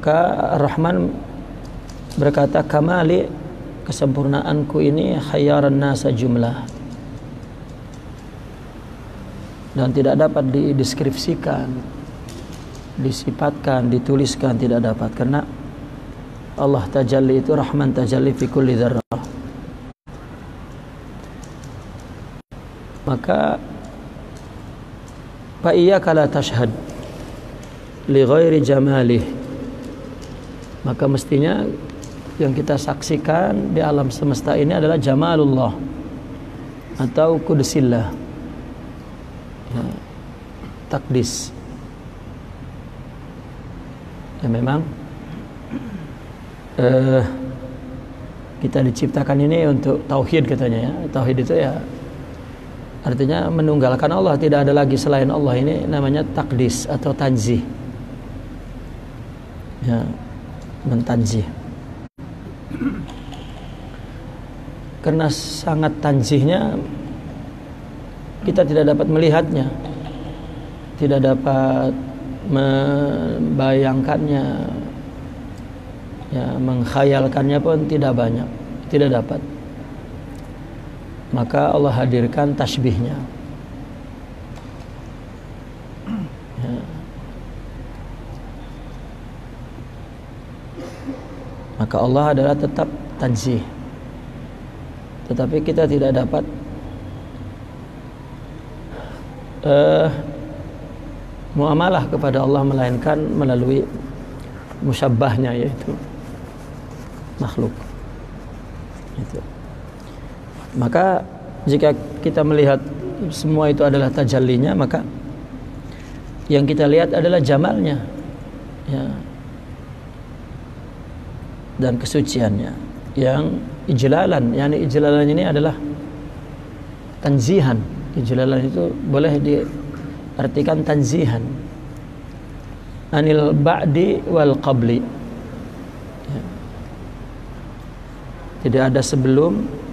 Maka Ar-Rahman berkata, kamali, kesempurnaanku ini khayyaran nasa jumlah, dan tidak dapat dideskripsikan, disifatkan, dituliskan, tidak dapat, karena Allah tajalli itu Rahman tajalli fi kulli dzarrah. Maka fa iyyaka la tashhad li ghairi jamalih, maka mestinya yang kita saksikan di alam semesta ini adalah jamalullah atau kudusillah, ya, takdis. Ya memang kita diciptakan ini untuk tauhid katanya, ya. Tauhid itu ya artinya menunggalkan Allah, tidak ada lagi selain Allah. Ini namanya takdis atau tanzih, ya, mentanzih. Karena sangat tanzihnya, kita tidak dapat melihatnya, tidak dapat membayangkannya, ya, mengkhayalkannya pun tidak banyak, tidak dapat. Maka Allah hadirkan tasbihnya, ya. Maka Allah adalah tetap tanzih, tetapi kita tidak dapat muamalah kepada Allah melainkan melalui musyabbahnya, yaitu makhluk itu. Maka jika kita melihat semua itu adalah tajallinya, maka yang kita lihat adalah jamalnya, ya, dan kesuciannya. Yang ijlalan, yani ijlalan ini adalah tanzihan. Ijlalan itu boleh diartikan tanzihan anil ba'di wal qabli, ya. Tidak ada sebelum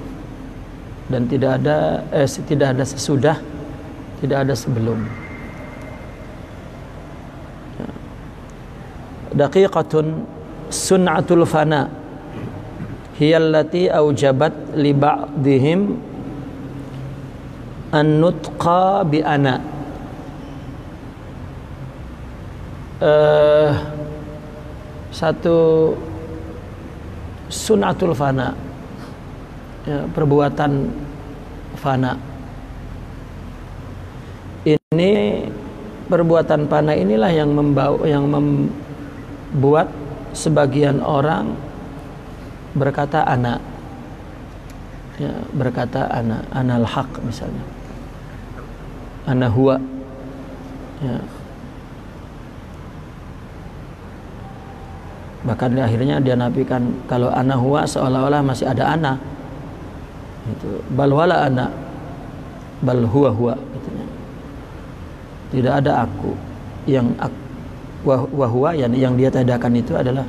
dan tidak ada sesudah, tidak ada sebelum, ya. Daqiqatun sun'atul fana hiyallati aujabat li ba'dihim an-nutqa bi ana. Satu sun'atul fana, ya, perbuatan fana. Ini perbuatan fana inilah yang membuat sebagian orang berkata ana, ya, berkata ana, anal haq misalnya, ana huwa, ya. Bahkan akhirnya dia nafikan kalau ana huwa, seolah-olah masih ada ana. Itu bal wala ana bal huwa huwa, gitu. Tidak ada aku, yang wa huwa, yang dia tiadakan itu adalah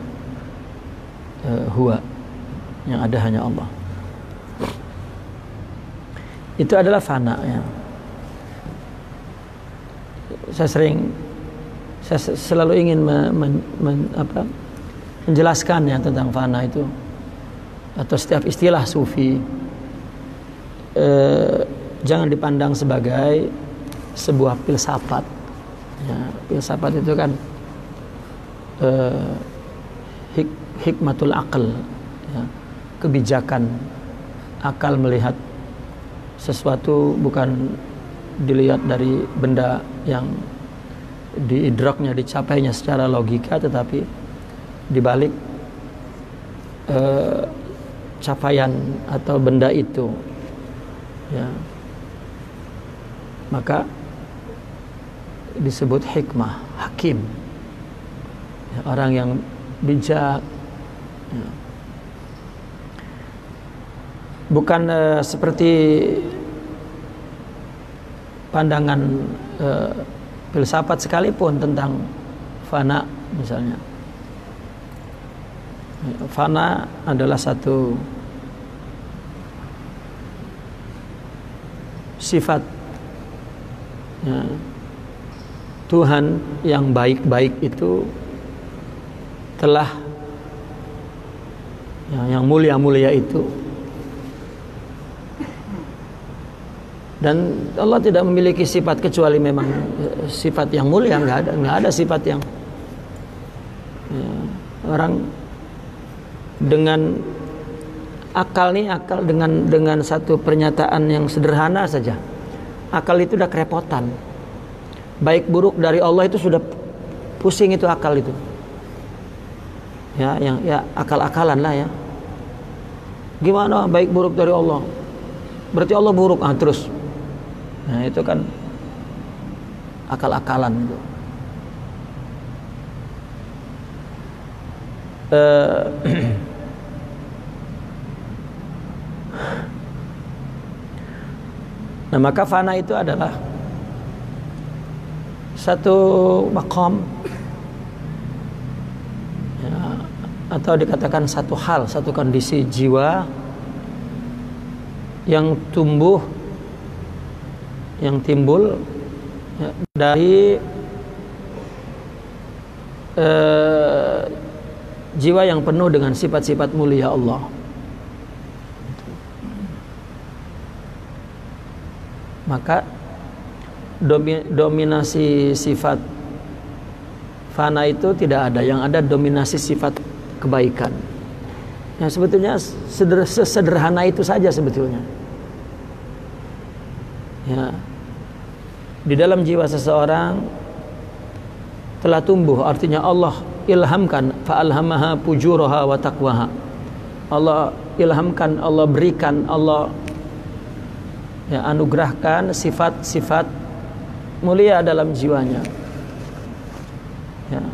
huwa, yang ada hanya Allah. Itu adalah fana, ya. Saya selalu ingin menjelaskan ya tentang fana itu, atau setiap istilah sufi jangan dipandang sebagai sebuah filsafat, ya. Filsafat itu kan hikmatul aql, ya, kebijakan akal melihat sesuatu bukan dilihat dari benda yang diidraknya, dicapainya secara logika, tetapi dibalik capaian atau benda itu, ya, maka disebut hikmah, hakim, ya, orang yang bijak, ya. Bukan seperti pandangan filsafat sekalipun tentang fana misalnya. Fana adalah satu sifat, ya, Tuhan yang baik-baik itu telah yang mulia-mulia itu. Dan Allah tidak memiliki sifat kecuali memang sifat yang mulia. Nggak ada sifat yang orang dengan akal dengan satu pernyataan yang sederhana saja, akal itu udah kerepotan. Baik buruk dari Allah itu sudah pusing itu akal itu. Ya akal-akalan lah ya. Gimana baik buruk dari Allah? Berarti Allah buruk terus. Nah itu kan akal-akalan itu. Nah maka fana itu adalah satu maqam ya, atau dikatakan satu hal, satu kondisi jiwa yang tumbuh, yang timbul ya, dari jiwa yang penuh dengan sifat-sifat mulia Allah. Maka dominasi sifat fana itu tidak ada, yang ada dominasi sifat kebaikan. Ya sebetulnya sederhana itu saja sebetulnya. Ya. Di dalam jiwa seseorang telah tumbuh, artinya Allah ilhamkan, fa'alhamaha fujuraha wa taqwaha. Allah ilhamkan, Allah berikan, Allah ya, anugerahkan sifat-sifat mulia dalam jiwanya. Ya.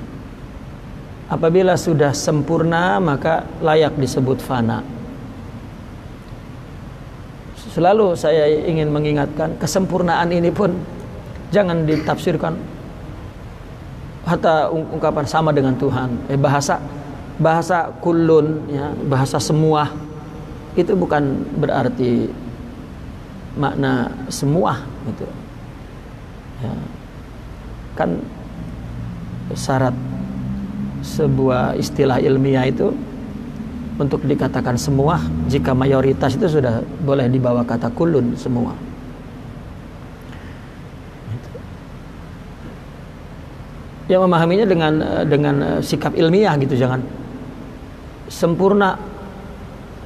Apabila sudah sempurna maka layak disebut fana. Selalu saya ingin mengingatkan, kesempurnaan ini pun jangan ditafsirkan hatta ungkapan sama dengan Tuhan. Bahasa kullun ya, bahasa semua itu bukan berarti makna semua gitu. Ya. Kan syarat sebuah istilah ilmiah itu untuk dikatakan semua, jika mayoritas itu sudah boleh dibawa kata kullun, semua. Ya memahaminya dengan sikap ilmiah gitu, jangan sempurna.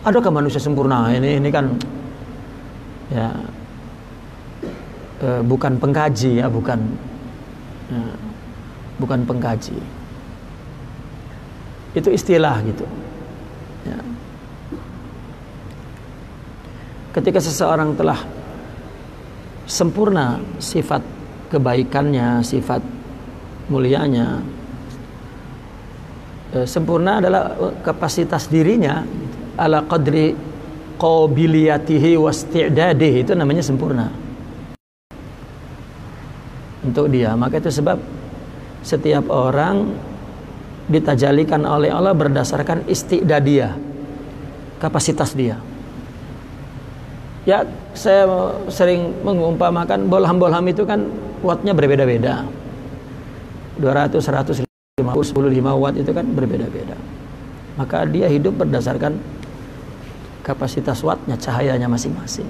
Adakah manusia sempurna? Ini kan ya bukan pengkaji ya, bukan pengkaji. Itu istilah gitu. Ya. Ketika seseorang telah sempurna sifat kebaikannya, sifat mulianya, sempurna adalah kapasitas dirinya ala qadri qabiliyatihi wasti'dadihi, itu namanya sempurna untuk dia. Maka itu sebab setiap orang ditajalikan oleh Allah berdasarkan isti'dadiyah, kapasitas dia. Ya, saya sering mengumpamakan bolham-bolham itu kan wattnya berbeda-beda. 200, 150, 15 watt itu kan berbeda-beda. Maka dia hidup berdasarkan kapasitas wattnya, cahayanya masing-masing.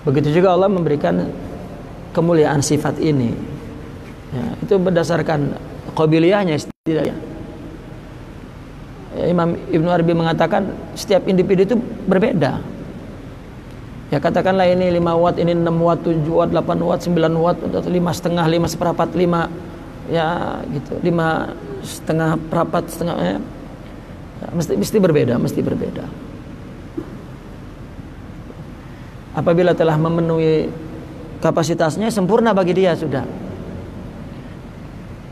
Begitu juga Allah memberikan kemuliaan sifat ini. Ya, itu berdasarkan qabiliyahnya, setidaknya. Ya, Imam Ibnu Arabi mengatakan setiap individu itu berbeda. Ya katakanlah ini 5 watt, ini 6 watt, 7 watt, 8 watt, 9 watt, 5,5, 5 seperempat, 5 ya gitu, 5 setengah perapat, setengah ya, mesti berbeda, mesti berbeda. Apabila telah memenuhi kapasitasnya, sempurna bagi dia sudah.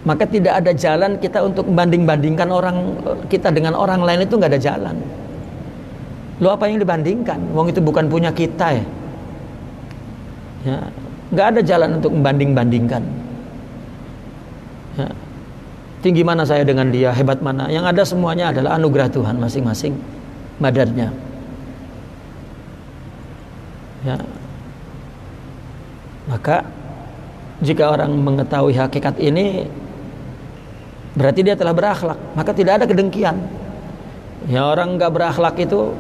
Maka tidak ada jalan kita untuk membanding-bandingkan orang kita dengan orang lain, itu nggak ada jalan. Lo apa yang dibandingkan? Wong itu bukan punya kita ya. Ya, nggak ada jalan untuk membanding-bandingkan. Ya, tinggi mana saya dengan dia, hebat mana? Yang ada semuanya adalah anugerah Tuhan masing-masing, madarnya. Ya. Maka jika orang mengetahui hakikat ini, berarti dia telah berakhlak, maka tidak ada kedengkian. Ya, orang nggak berakhlak itu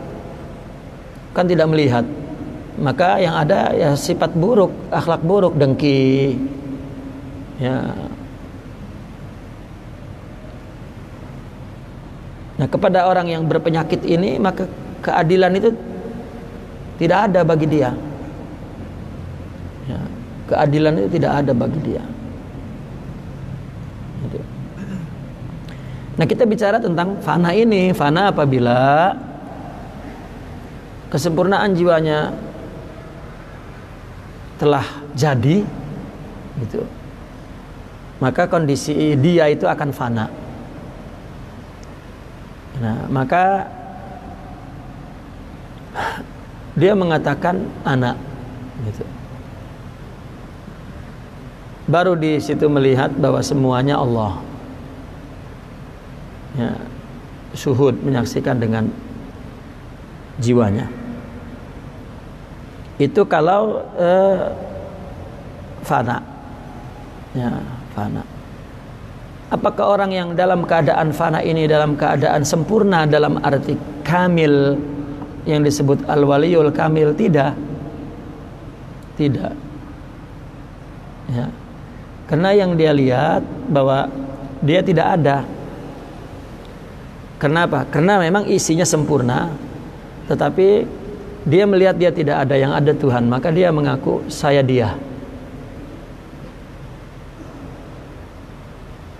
kan tidak melihat, maka yang ada ya sifat buruk, akhlak buruk, dengki. Ya. Nah, kepada orang yang berpenyakit ini, maka keadilan itu tidak ada bagi dia. Ya, keadilan itu tidak ada bagi dia. Gitu. Nah, kita bicara tentang fana ini. Fana apabila kesempurnaan jiwanya telah jadi, gitu, maka kondisi dia itu akan fana. Nah, maka dia mengatakan anak, gitu. Baru di situ melihat bahwa semuanya Allah. Ya, syuhud, menyaksikan dengan jiwanya. Itu kalau fana. Ya, fana. Apakah orang yang dalam keadaan fana ini dalam keadaan sempurna dalam arti kamil yang disebut al-waliyul kamil? Tidak. Tidak. Ya. Karena yang dia lihat bahwa dia tidak ada. Kenapa? Karena memang isinya sempurna, tetapi dia melihat dia tidak ada, yang ada Tuhan, maka dia mengaku saya dia.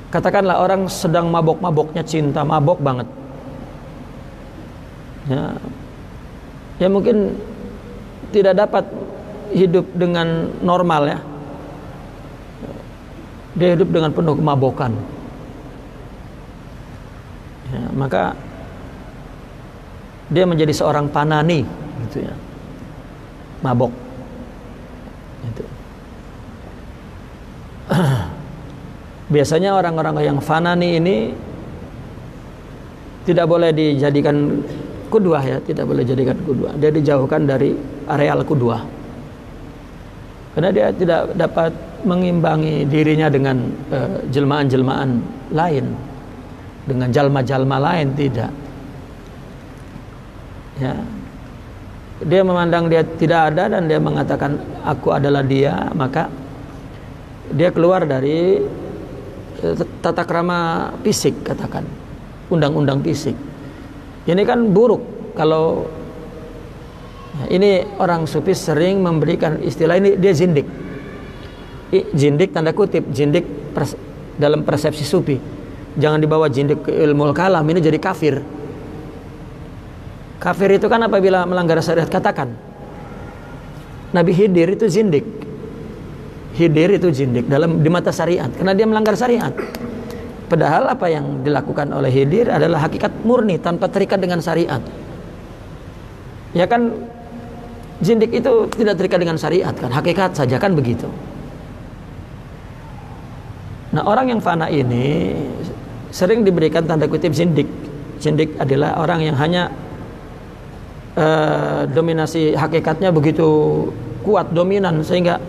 Katakanlah orang sedang mabok-maboknya cinta, mabok banget. Ya mungkin tidak dapat hidup dengan normal, ya. Dia hidup dengan penuh kemabokan. Ya, maka dia menjadi seorang panani, gitu ya, mabok. Gitu. Biasanya orang-orang yang fanani ini tidak boleh dijadikan kudwah, ya, tidak boleh dijadikan kudwah. Dia dijauhkan dari areal kudwah, karena dia tidak dapat mengimbangi dirinya dengan jelmaan-jelmaan lain, dengan jalma-jalma lain, tidak. Ya. Dia memandang dia tidak ada dan dia mengatakan aku adalah dia, maka dia keluar dari tata krama fisik, katakan undang-undang fisik. Ini kan buruk. Kalau ini orang sufi sering memberikan istilah ini, dia zindik. Zindik tanda kutip, zindik dalam persepsi sufi. Jangan dibawa zindik ke ilmu kalam, ini jadi kafir. Kafir itu kan apabila melanggar syariat. Katakan Nabi Khidir itu zindik. Khidir itu zindik di mata syariat, karena dia melanggar syariat. Padahal apa yang dilakukan oleh Khidir adalah hakikat murni tanpa terikat dengan syariat. Ya kan, zindik itu tidak terikat dengan syariat kan, hakikat saja kan begitu. Nah, orang yang fana ini sering diberikan tanda kutip zindik. Zindik adalah orang yang hanya dominasi hakikatnya begitu kuat, dominan, sehingga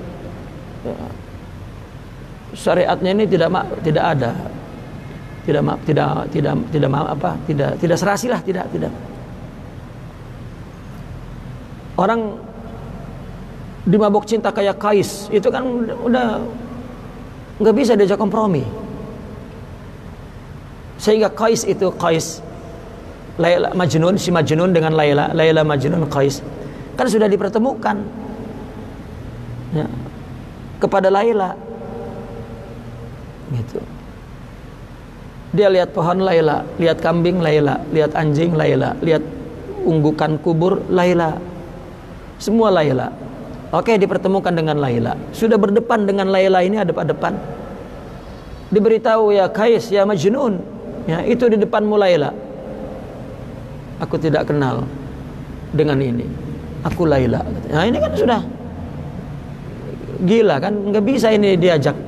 syariatnya ini tidak ada, tidak serasi lah, tidak. Orang dimabok cinta kayak Kais itu kan udah nggak bisa diajak kompromi, sehingga Kais Laila Majnun, si Majnun dengan Laila Majnun Kais kan sudah dipertemukan, ya, kepada Laila, gitu. Dia lihat pohon Laila, lihat kambing Laila, lihat anjing Laila, lihat unggukan kubur Laila, semua Laila. Oke, dipertemukan dengan Laila, sudah berdepan dengan Laila ini, hadap-hadapan. Diberitahu, ya Kais, ya Majnun, ya itu di depanmu Laila. Aku tidak kenal dengan ini, aku Laila. Nah, ini kan sudah gila kan, nggak bisa ini diajak,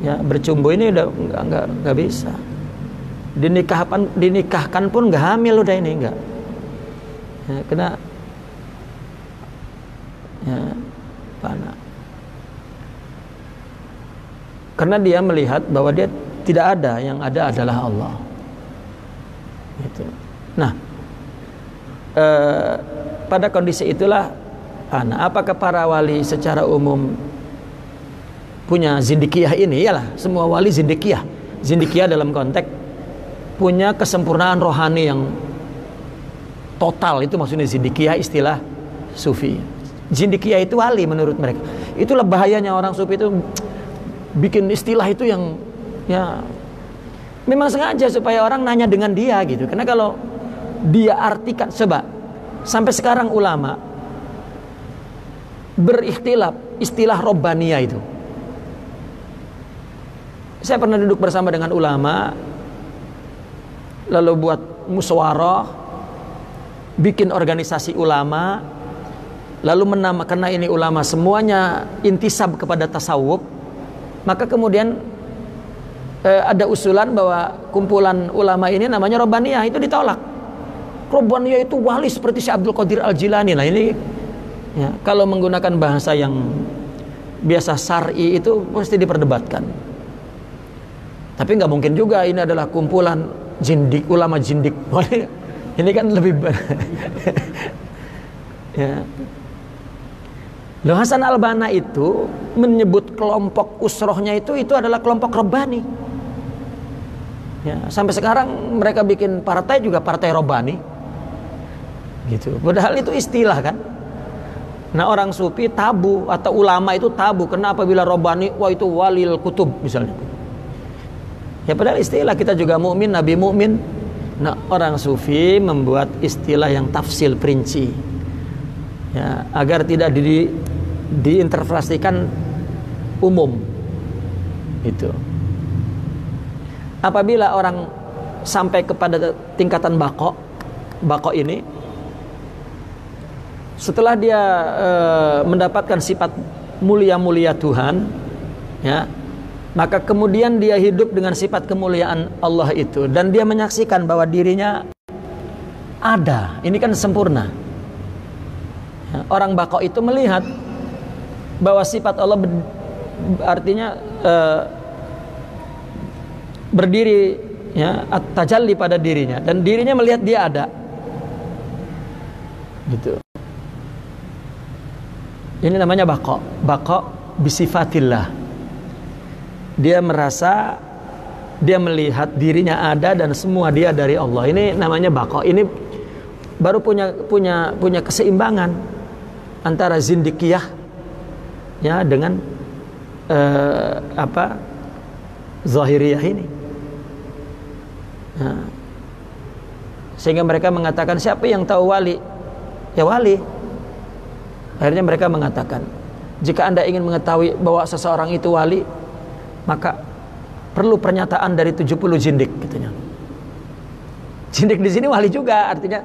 ya, bercumbu ini udah nggak bisa. Dinikahkan pun nggak hamil udah ini, nggak, ya, kena, ya, fana. Karena dia melihat bahwa dia Tidak ada, yang ada adalah Allah. Gitu. Nah, pada kondisi itulah, apakah para wali secara umum punya zindikiyah ini? Iyalah, semua wali zindikiyah. Zindikiyah dalam konteks punya kesempurnaan rohani yang total, itu maksudnya zindikiyah, istilah sufi. Zindikiyah itu wali menurut mereka. Itulah bahayanya orang sufi itu bikin istilah itu yang ya memang sengaja supaya orang nanya dengan dia gitu. Karena kalau dia artikan, sebab sampai sekarang ulama berikhtilaf istilah robbaniyah itu. Saya pernah duduk bersama dengan ulama, lalu buat musyawarah, bikin organisasi ulama, lalu karena ini ulama semuanya intisab kepada tasawuf, maka kemudian ada usulan bahwa kumpulan ulama ini namanya robbaniyah, itu ditolak. Robbaniyah itu wali seperti Syekh Abdul Qadir Al-Jilani. Nah ini ya, kalau menggunakan bahasa yang biasa syar'i itu pasti diperdebatkan. Tapi nggak mungkin juga ini adalah kumpulan jindik, ulama jindik. Ini kan lebih ya. Loh, Hasan Al-Banna itu menyebut kelompok usrohnya itu adalah kelompok Rabbani. Ya, sampai sekarang mereka bikin partai juga partai Rabbani. Gitu. Padahal itu istilah kan. Nah, orang sufi tabu atau ulama itu tabu. Kenapa bila Rabbani, wah itu walil kutub misalnya. Ya padahal istilah, kita juga mukmin, nabi mukmin. Nah, orang sufi membuat istilah yang tafsil perinci. Ya, agar tidak diinterpretasikan umum. Itu. Apabila orang sampai kepada tingkatan bako ini, setelah dia mendapatkan sifat mulia-mulia Tuhan, ya, maka kemudian dia hidup dengan sifat kemuliaan Allah itu, dan dia menyaksikan bahwa dirinya ada. Ini kan sempurna. Ya, orang bako itu melihat bahwa sifat Allah artinya berdiri, ya, tajalli pada dirinya, dan dirinya melihat dia ada. Gitu. Ini namanya bako bisifatillah. Dia merasa, dia melihat dirinya ada dan semua dia dari Allah. Ini namanya bako. Ini baru punya keseimbangan antara zindikiyah, ya, dengan zahiriyah ini. Nah, sehingga mereka mengatakan, siapa yang tahu wali? Ya wali. Akhirnya mereka mengatakan, jika Anda ingin mengetahui bahwa seseorang itu wali, maka perlu pernyataan dari 70 jindik, katanya. Jindik di sini wali juga, artinya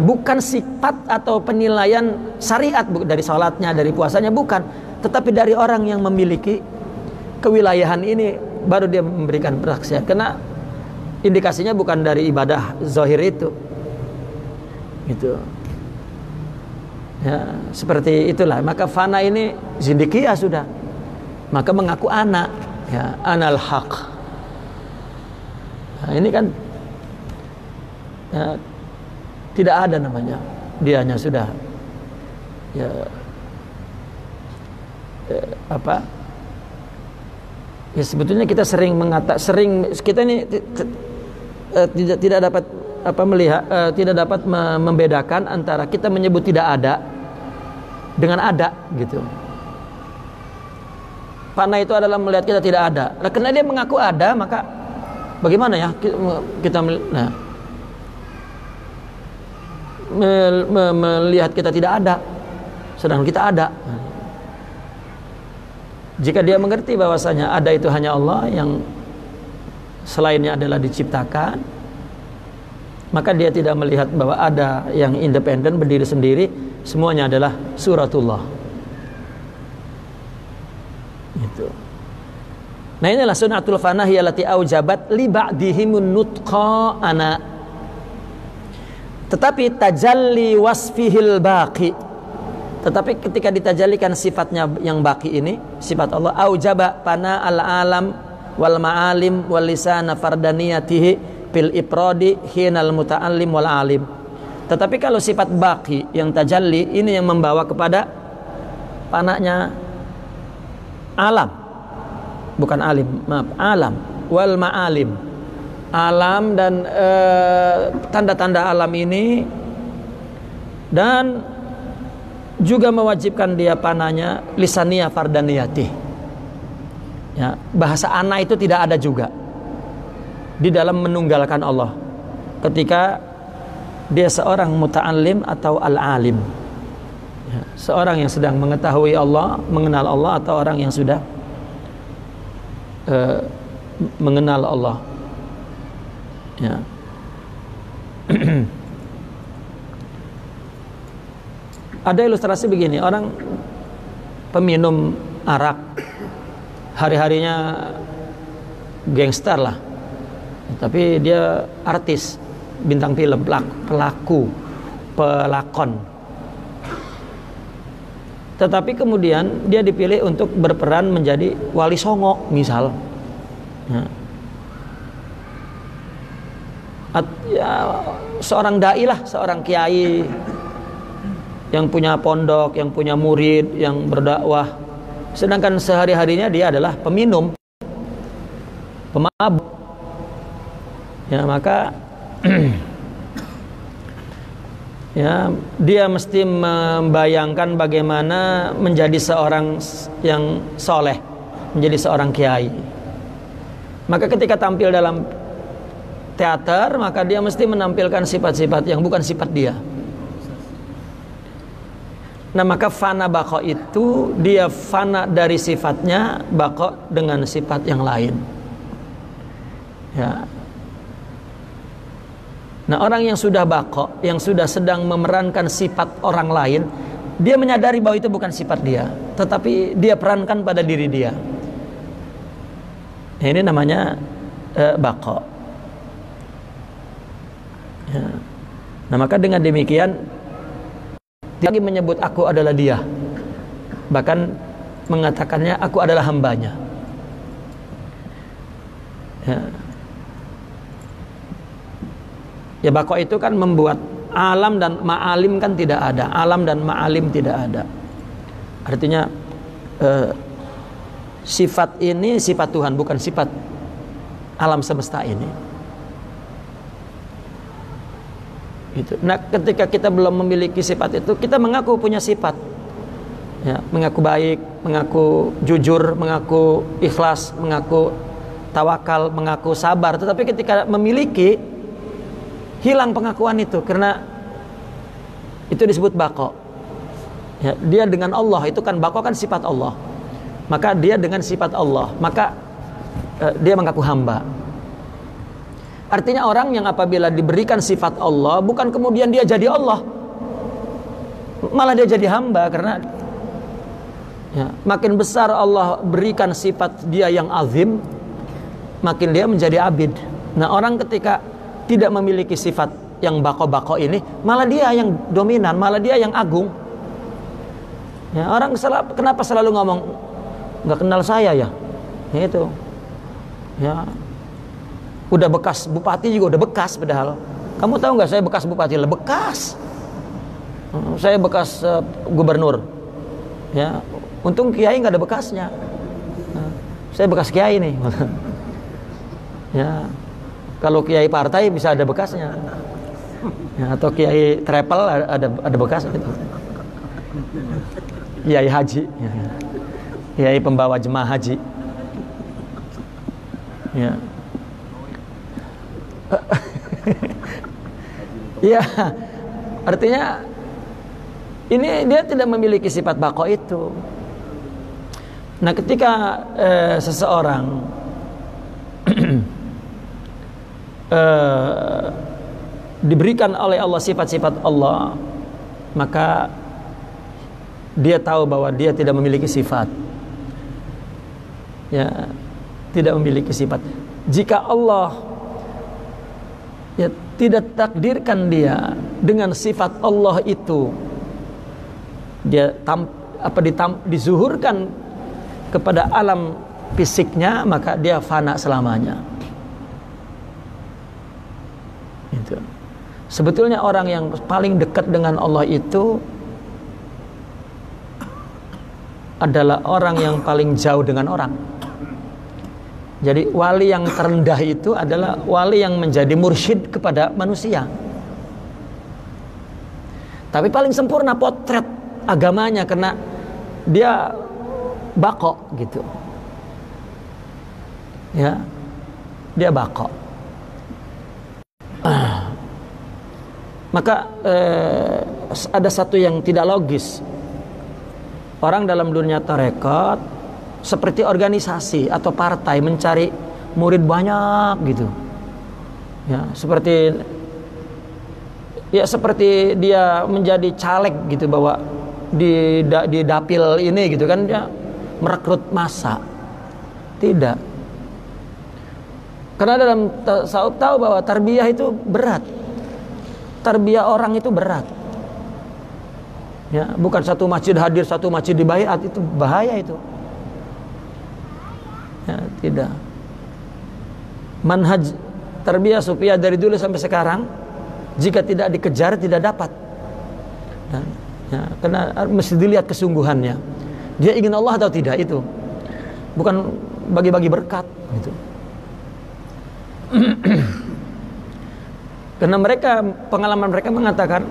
bukan sifat atau penilaian syariat dari salatnya, dari puasanya, bukan, tetapi dari orang yang memiliki kewilayahan ini baru dia memberikan persaksian. Karena indikasinya bukan dari ibadah zahir itu. Gitu. Ya, seperti itulah. Maka fana ini zindikiyah sudah. Maka mengaku anak, ya, anal haq. Nah, ini kan ya, tidak ada namanya. Dianya sudah ya, ya sebetulnya kita sering kita ini tidak dapat melihat, tidak dapat membedakan antara kita menyebut tidak ada dengan ada, gitu. Fana itu adalah melihat kita tidak ada. Nah, karena dia mengaku ada, maka bagaimana ya kita melihat kita tidak ada, sedang kita ada. Jika dia mengerti bahwasanya ada itu hanya Allah, yang selainnya adalah diciptakan, maka dia tidak melihat bahwa ada yang independen berdiri sendiri, semuanya adalah suratullah. Gitu. Nah, inilah sunnatul fanah allati aujabat li ba'dihimun nutqa ana. Tetapi tajalli wasfihil baqi, tetapi ketika ditajalikan sifatnya yang baqi ini, sifat Allah, aujaba pana al alam wal ma'alim wal lisana fardaniyatihi fil ifradi hinal muta'allim wal alim. Tetapi kalau sifat baqi yang tajalli ini yang membawa kepada panaknya alam, bukan alim, maaf, alam wal ma'alim, alam dan tanda-tanda alam ini, dan juga mewajibkan dia panahnya lisaniyah fardaniyati. Ya, bahasa ana itu tidak ada juga di dalam menunggalkan Allah ketika dia seorang muta'allim atau al-alim, ya, seorang yang sedang mengetahui Allah, mengenal Allah, atau orang yang sudah mengenal Allah, ya. Ada ilustrasi begini, orang peminum arak hari-harinya gangster lah, tapi dia artis, bintang film, pelakon. Tetapi kemudian dia dipilih untuk berperan menjadi wali songo misal, ya, seorang dai lah, seorang kiai yang punya pondok, yang punya murid, yang berdakwah, sedangkan sehari-harinya dia adalah peminum, pemabuk, ya, maka ya, dia mesti membayangkan bagaimana menjadi seorang yang soleh, menjadi seorang kiai. Maka ketika tampil dalam teater, maka dia mesti menampilkan sifat-sifat yang bukan sifat dia. Nah, maka fana bako itu dia fana dari sifatnya, bako dengan sifat yang lain, ya. Nah, orang yang sudah bako, yang sudah sedang memerankan sifat orang lain, dia menyadari bahwa itu bukan sifat dia, tetapi dia perankan pada diri dia. Nah, ini namanya bako, ya. Nah, maka dengan demikian dia lagi menyebut aku adalah dia, bahkan mengatakannya aku adalah hambanya, ya. Ya, bako itu kan membuat alam dan ma'alim kan tidak ada, alam dan ma'alim tidak ada. Artinya sifat ini sifat Tuhan, bukan sifat alam semesta ini. Gitu. Nah, ketika kita belum memiliki sifat itu, kita mengaku punya sifat, ya, mengaku baik, mengaku jujur, mengaku ikhlas, mengaku tawakal, mengaku sabar. Tetapi ketika memiliki, hilang pengakuan itu, karena itu disebut bako, ya, dia dengan Allah, itu kan bako kan sifat Allah, maka dia dengan sifat Allah, maka dia mengaku hamba. Artinya orang yang apabila diberikan sifat Allah, bukan kemudian dia jadi Allah, malah dia jadi hamba, karena ya, makin besar Allah berikan sifat dia yang azim, makin dia menjadi abid. Nah, orang ketika tidak memiliki sifat yang bako-bako ini, malah dia yang dominan, malah dia yang agung. Ya, orang kenapa selalu ngomong nggak kenal saya ya? Ya itu, ya, udah bekas bupati juga udah bekas, padahal kamu tahu nggak saya bekas bupati? Lah, bekas. Saya bekas gubernur. Ya, untung kiai nggak ada bekasnya. Saya bekas kiai nih. Ya. Kalau kiai partai bisa ada bekasnya, ya, atau kiai travel ada bekas gitu. Kiai haji, ya, kiai pembawa jemaah haji, ya. Ya, artinya ini dia tidak memiliki sifat bako itu. Nah, ketika seseorang diberikan oleh Allah sifat-sifat Allah, maka dia tahu bahwa dia tidak memiliki sifat, ya, tidak memiliki sifat. Jika Allah ya tidak takdirkan dia dengan sifat Allah itu, dia dizuhurkan kepada alam fisiknya, maka dia fana selamanya. Itu. Sebetulnya orang yang paling dekat dengan Allah itu adalah orang yang paling jauh dengan orang. Jadi wali yang terendah itu adalah wali yang menjadi mursyid kepada manusia. Tapi paling sempurna potret agamanya karena dia bako gitu. Ya. Dia bako. Maka ada satu yang tidak logis. Orang dalam dunia tarekat seperti organisasi atau partai mencari murid banyak gitu. Ya, seperti dia menjadi caleg gitu, bahwa di dapil ini gitu kan, dia merekrut massa. Tidak. Karena dalam tasawuf tahu bahwa tarbiyah itu berat. Tarbiyah orang itu berat. Ya, bukan satu masjid hadir, satu masjid dibaiat, itu bahaya itu. Ya, tidak. Manhaj tarbiyah sufiyah dari dulu sampai sekarang, jika tidak dikejar tidak dapat. Dan, ya, karena mesti dilihat kesungguhannya. Dia ingin Allah atau tidak, itu. Bukan bagi-bagi berkat gitu. Karena pengalaman mereka mengatakan,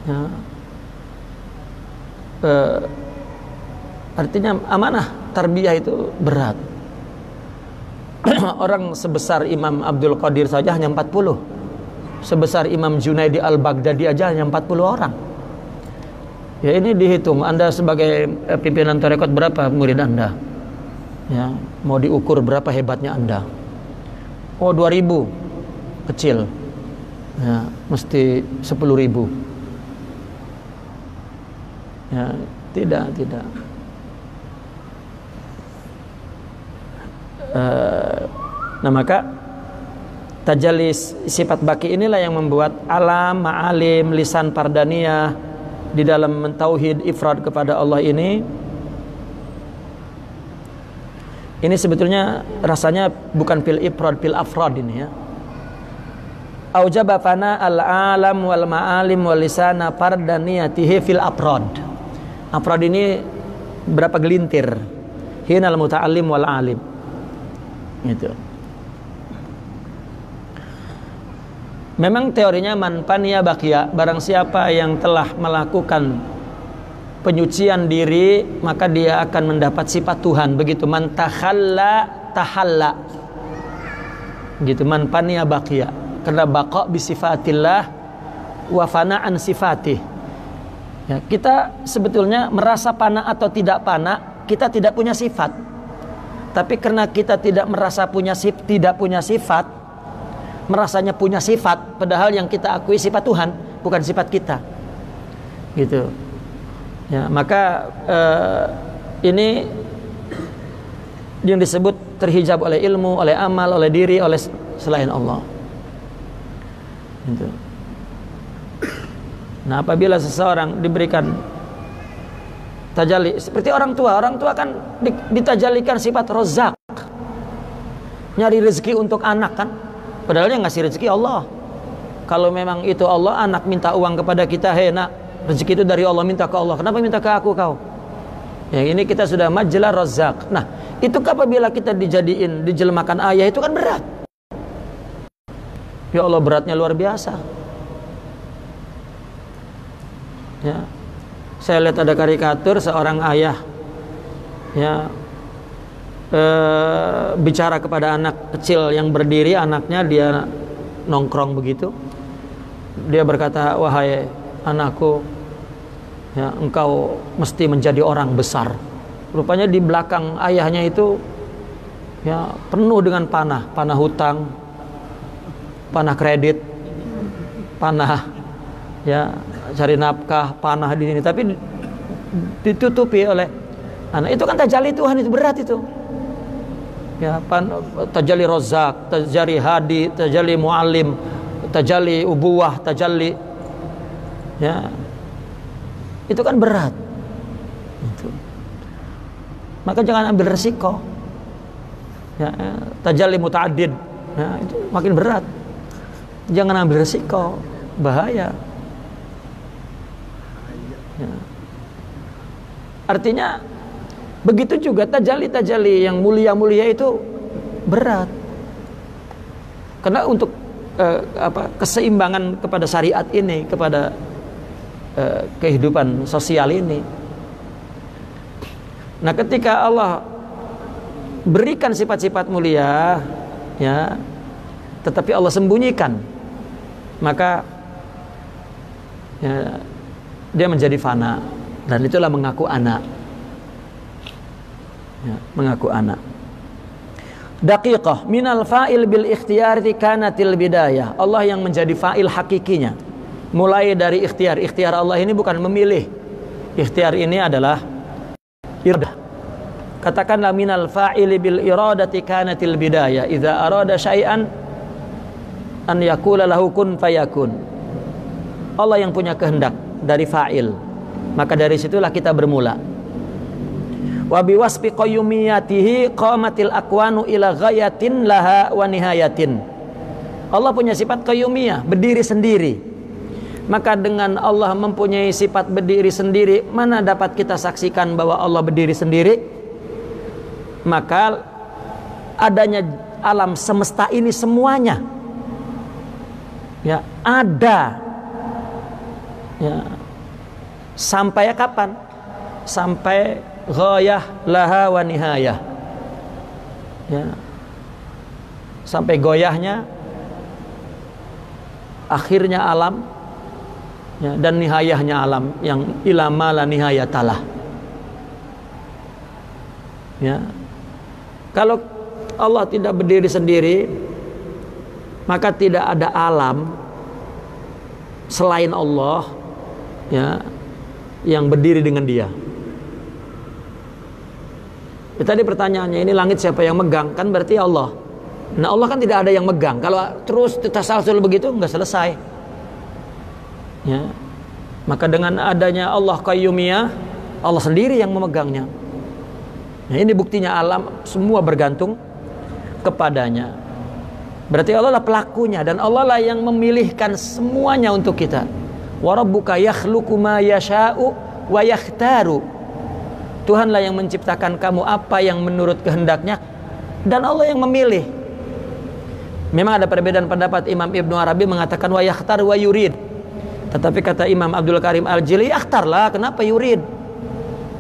ya, artinya amanah tarbiyah itu berat. Orang sebesar Imam Abdul Qadir saja hanya 40. Sebesar Imam Junaidi al-Baghdadi aja hanya 40 orang. Ya, ini dihitung. Anda sebagai pimpinan tarekat, berapa murid Anda? Ya, mau diukur berapa hebatnya Anda? Oh, 2000. Kecil. Ya, mesti 10.000. Ya, tidak. Nah, maka tajalli sifat baki inilah yang membuat alam, ma'alim, lisan pardaniyah di dalam mentauhid ifrad kepada Allah ini sebetulnya rasanya bukan fil ifrad, fil afrad ini ya. Aujaba fana al-alam wal ma'alim wal lisana pardaniyatihi fil afrad. Afrad ini berapa gelintir? Hinal muta'allim wal alim. Gitu. Memang teorinya man faniya baqiya, barang siapa yang telah melakukan penyucian diri maka dia akan mendapat sifat Tuhan. Begitu, man tahalla tahalla. Gitu, man faniya baqiya. Karena baqa bi sifatillah wa fana an sifatih. Ya, kita sebetulnya merasa fana atau tidak fana, kita tidak punya sifat. Tapi karena kita tidak merasa tidak punya sifat, merasanya punya sifat, padahal yang kita akui sifat Tuhan, bukan sifat kita. Gitu. Ya, maka ini yang disebut terhijab oleh ilmu, oleh amal, oleh diri, oleh selain Allah. Gitu. Nah, apabila seseorang diberikan tajalli seperti orang tua kan ditajalikan sifat rozak, nyari rezeki untuk anak kan, padahal yang ngasih rezeki Allah. Kalau memang itu Allah, anak minta uang kepada kita, hei nak, rezeki itu dari Allah, minta ke Allah, kenapa minta ke aku kau? Ya, ini kita sudah majlah rozak. Nah, itu apabila kita dijelmakan ayah, itu kan berat. Ya Allah, beratnya luar biasa. Ya, saya lihat ada karikatur seorang ayah, ya, bicara kepada anak kecil yang berdiri, anaknya dia nongkrong begitu. Dia berkata, wahai anakku, ya, engkau mesti menjadi orang besar. Rupanya di belakang ayahnya itu, ya, penuh dengan panah hutang, panah kredit, panah, ya, cari nafkah, panah di sini, tapi ditutupi oleh anak. Itu kan tajalli Tuhan, itu berat itu. Ya, tajalli rozak, tajalli hadi, tajalli muallim, tajalli ubuwah, tajalli, ya, itu kan berat. Itu. maka jangan ambil resiko. Ya, tajalli muta'addid, ya, itu makin berat. Jangan ambil resiko, bahaya. Ya. Artinya begitu juga tajalli yang mulia-mulia itu berat. Karena untuk keseimbangan kepada syariat ini, kepada kehidupan sosial ini. Nah, ketika Allah berikan sifat-sifat mulia, ya, tetapi Allah sembunyikan, maka ya, dia menjadi fana, dan itulah mengaku anak. Ya, mengaku anak. Daqiqah minal fa'il bil ikhtiyari kanatil bidayah. Allah yang menjadi fa'il hakikinya, mulai dari ikhtiar. Ikhtiar Allah ini bukan memilih. Ikhtiar ini adalah iradah. Katakanlah minal fa'ili bil iradati kanatil bidayah. Idza arada syai'an an yaqula lahu kun fayakun. Allah yang punya kehendak dari fa'il, maka dari situlah kita bermula. Wa biwasfi qayyumiyatihi qamatil akwanu ila ghayatin laha wa nihayatin. Allah punya sifat qayyumiyah, berdiri sendiri. Maka dengan Allah mempunyai sifat berdiri sendiri, mana dapat kita saksikan bahwa Allah berdiri sendiri? Maka adanya alam semesta ini semuanya, ya, ada, ya, sampai kapan? Sampai ghayah laha wa nihayah, ya, sampai goyahnya, akhirnya alam, ya, dan nihayahnya alam yang ilama la nihayatalah. Ya, kalau Allah tidak berdiri sendiri, maka tidak ada alam selain Allah, ya, yang berdiri dengan Dia. Tadi pertanyaannya, ini langit siapa yang megang? Kan berarti Allah. Nah, Allah kan tidak ada yang megang. Kalau terus tasalsul begitu nggak selesai. Ya. Maka dengan adanya Allah qayyumiyah, Allah sendiri yang memegangnya. Nah, ini buktinya alam semua bergantung kepadanya. Berarti Allah lah pelakunya, dan Allah lah yang memilihkan semuanya untuk kita. Wa rabbuka yakhluqu ma yasha'u wa yakhtaru. Tuhanlah yang menciptakan kamu apa yang menurut kehendaknya, dan Allah yang memilih. Memang ada perbedaan pendapat. Imam Ibnu Arabi mengatakan wa yakhtar wa yurid. Tetapi kata Imam Abdul Karim Al-Jili, yakhtarlah, kenapa yurid?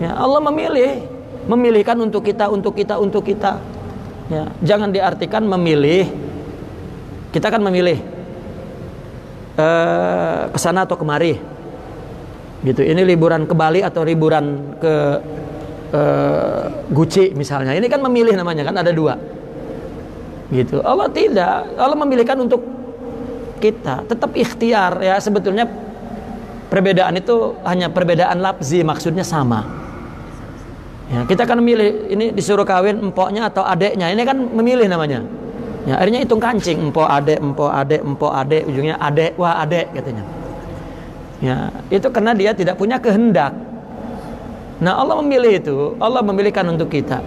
Ya, Allah memilih, memilihkan untuk kita, untuk kita, untuk kita. Ya, jangan diartikan memilih. Kita kan memilih ke sana atau kemari. Gitu. Ini liburan ke Bali atau liburan ke Gucci misalnya. Ini kan memilih namanya, kan ada dua. Gitu. Allah tidak. Allah memilihkan untuk kita. Tetap ikhtiar, ya. Sebetulnya perbedaan itu hanya perbedaan lafzi, maksudnya sama. Ya, kita kan memilih, ini disuruh kawin empoknya atau adeknya. Ini kan memilih namanya. Ya, akhirnya hitung kancing, empok adek, empok adek, empok adek, ujungnya adek, wah adek katanya. Ya, itu karena dia tidak punya kehendak. Nah, Allah memilih itu, Allah memilihkan untuk kita.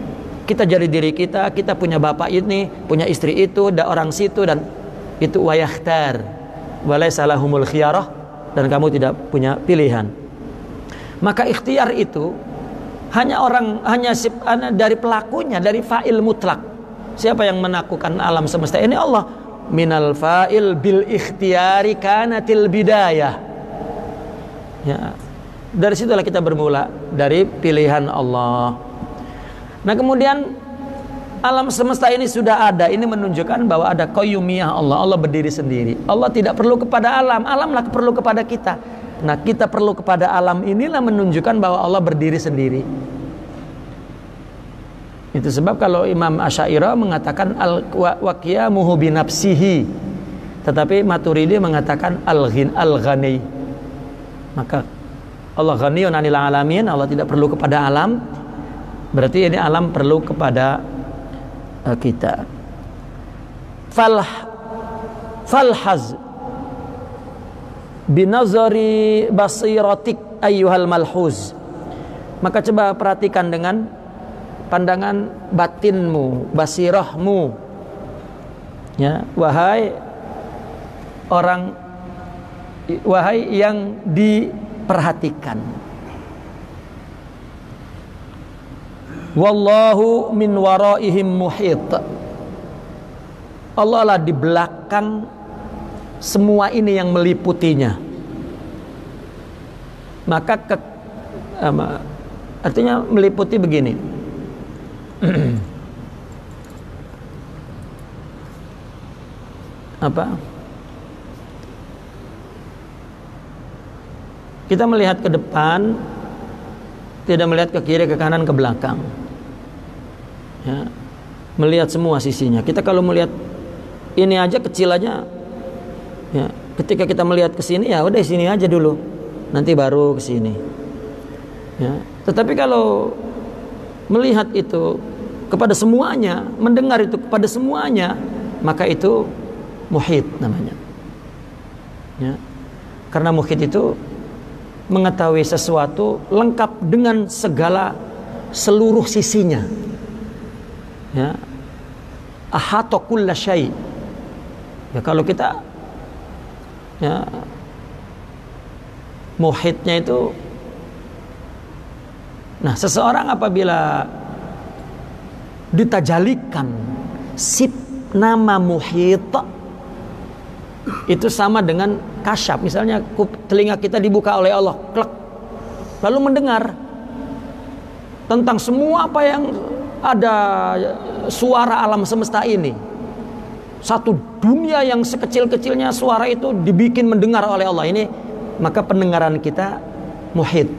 Kita jadi diri kita, kita punya bapak ini, punya istri itu, ada orang situ, dan itu wayakhtar. Walaysa lahumul khiyarah, dan kamu tidak punya pilihan. Maka ikhtiar itu hanya dari pelakunya, dari fa'il mutlak. Siapa yang menaklukkan alam semesta ini? Allah. Minal fa'il bil ikhtiyari kanatil bidayah. Ya, dari situlah kita bermula, dari pilihan Allah. Nah, kemudian alam semesta ini sudah ada. Ini menunjukkan bahwa ada qayyumiyah Allah. Allah berdiri sendiri. Allah tidak perlu kepada alam, alamlah perlu kepada kita. Nah, kita perlu kepada alam, inilah menunjukkan bahwa Allah berdiri sendiri. Itu sebab kalau Imam Asy'ariyah mengatakan wa qiyamuhu bi nafsihi, tetapi Maturidi mengatakan al-ghani. Maka Allah ghaniyun 'anil alamin, Allah tidak perlu kepada alam. Berarti ini alam perlu kepada kita. Falhaz binazari basiratik ayyuhal malhuz. Maka coba perhatikan dengan pandangan batinmu, basirahmu. Ya, wahai yang diperhatikan. Wallahu min waraihim muhit. Allah lah di belakang semua ini yang meliputinya. Maka artinya meliputi begini. Apa? Kita melihat ke depan, tidak melihat ke kiri, ke kanan, ke belakang. Ya, melihat semua sisinya. Kita kalau melihat ini aja kecil aja, ya, ketika kita melihat ke sini, ya udah sini aja dulu, nanti baru ke sini. Ya, tetapi kalau melihat itu kepada semuanya, mendengar itu kepada semuanya, maka itu muhit namanya. Ya, karena muhit itu mengetahui sesuatu lengkap dengan seluruh sisinya. Ya, ahata kulla syai'. Ya, kalau kita ya muhitnya itu, nah seseorang apabila ditajalikan sip nama muhit, itu sama dengan kasyaf. Misalnya telinga kita dibuka oleh Allah, klek, lalu mendengar tentang semua apa yang ada suara alam semesta ini. Satu dunia yang sekecil-kecilnya suara itu dibikin mendengar oleh Allah ini, maka pendengaran kita muhit.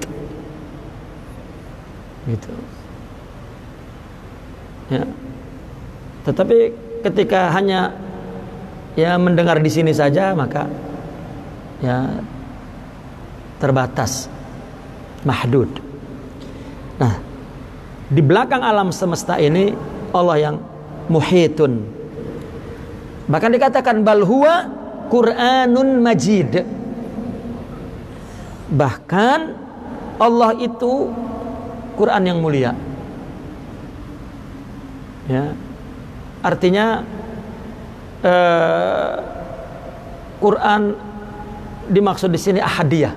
Gitu. Ya. Tetapi ketika hanya ya mendengar di sini saja, maka ya terbatas, mahdud. Nah, di belakang alam semesta ini Allah yang muhitun. Bahkan dikatakan bal huwa Qur'anun Majid. Bahkan Allah itu Quran yang mulia. Ya. Artinya Quran dimaksud di sini ahadiyah,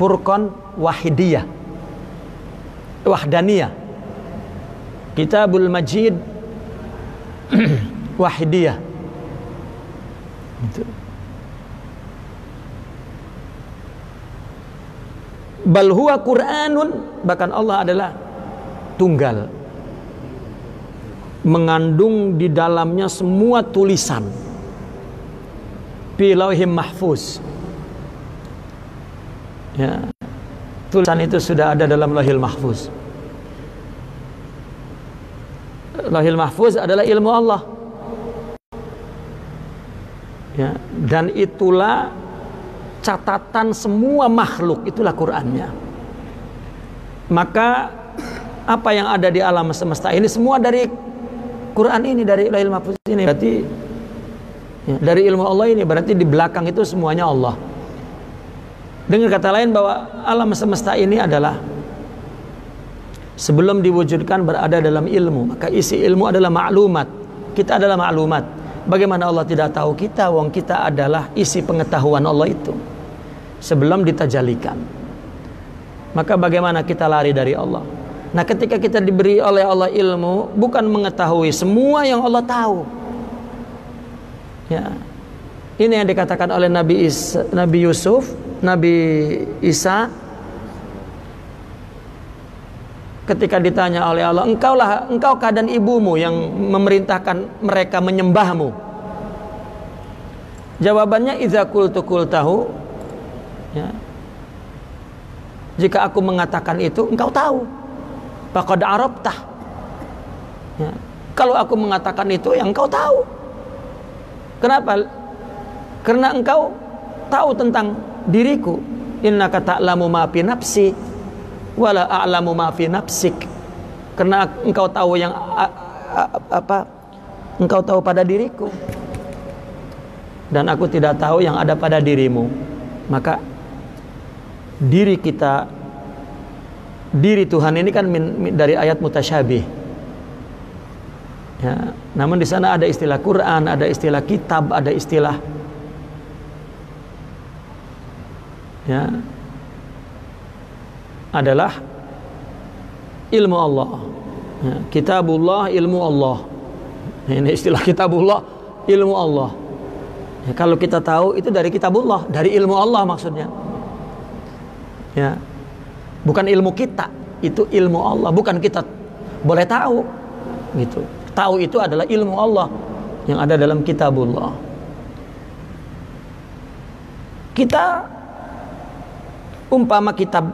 Furqan wahidiyah, wahdaniyah. Kitabul Majid wahidiyah. Bal huwa Qur'anun, bahkan Allah adalah tunggal, mengandung di dalamnya semua tulisan fi lauhim mahfuz. Ya, tulisan itu sudah ada dalam lauhil mahfuz. Lauhil mahfuz adalah ilmu Allah. Ya, dan itulah catatan semua makhluk, itulah Qur'annya. Maka apa yang ada di alam semesta ini semua dari Quran ini, dari Lauhil Mahfuz ini. Berarti ya, dari ilmu Allah ini, berarti di belakang itu semuanya Allah. Dengan kata lain bahwa alam semesta ini adalah sebelum diwujudkan berada dalam ilmu. Maka isi ilmu adalah maklumat. Kita adalah maklumat. Bagaimana Allah tidak tahu kita? Wong kita adalah isi pengetahuan Allah itu sebelum ditajalikan. Maka bagaimana kita lari dari Allah? Nah, ketika kita diberi oleh Allah ilmu, bukan mengetahui semua yang Allah tahu. Ya, ini yang dikatakan oleh Nabi Yusuf, Nabi Isa, ketika ditanya oleh Allah, engkaukah dan ibumu yang memerintahkan mereka menyembahmu? Jawabannya, idza qultu qultahu, ya, jika aku mengatakan itu, engkau tahu. Faqad arabtah. Ya, kalau aku mengatakan itu, yang engkau tahu. Kenapa? Karena engkau tahu tentang diriku. Innaka ta'lamu ma fi nafsi wala a'lamu ma fi nafsik. Karena engkau tahu yang apa engkau tahu pada diriku, dan aku tidak tahu yang ada pada dirimu. Maka diri kita diri Tuhan ini kan dari ayat mutasyabih. Ya, namun di sana ada istilah Quran, ada istilah kitab, ada istilah ya adalah ilmu Allah. Ya, kitabullah, ilmu Allah. Ini istilah kitabullah, ilmu Allah. Ya, kalau kita tahu itu dari kitabullah, dari ilmu Allah maksudnya. Ya, bukan ilmu kita, itu ilmu Allah. Bukan kita boleh tahu, gitu. Tahu itu adalah ilmu Allah yang ada dalam kitabullah. Kita umpama kitab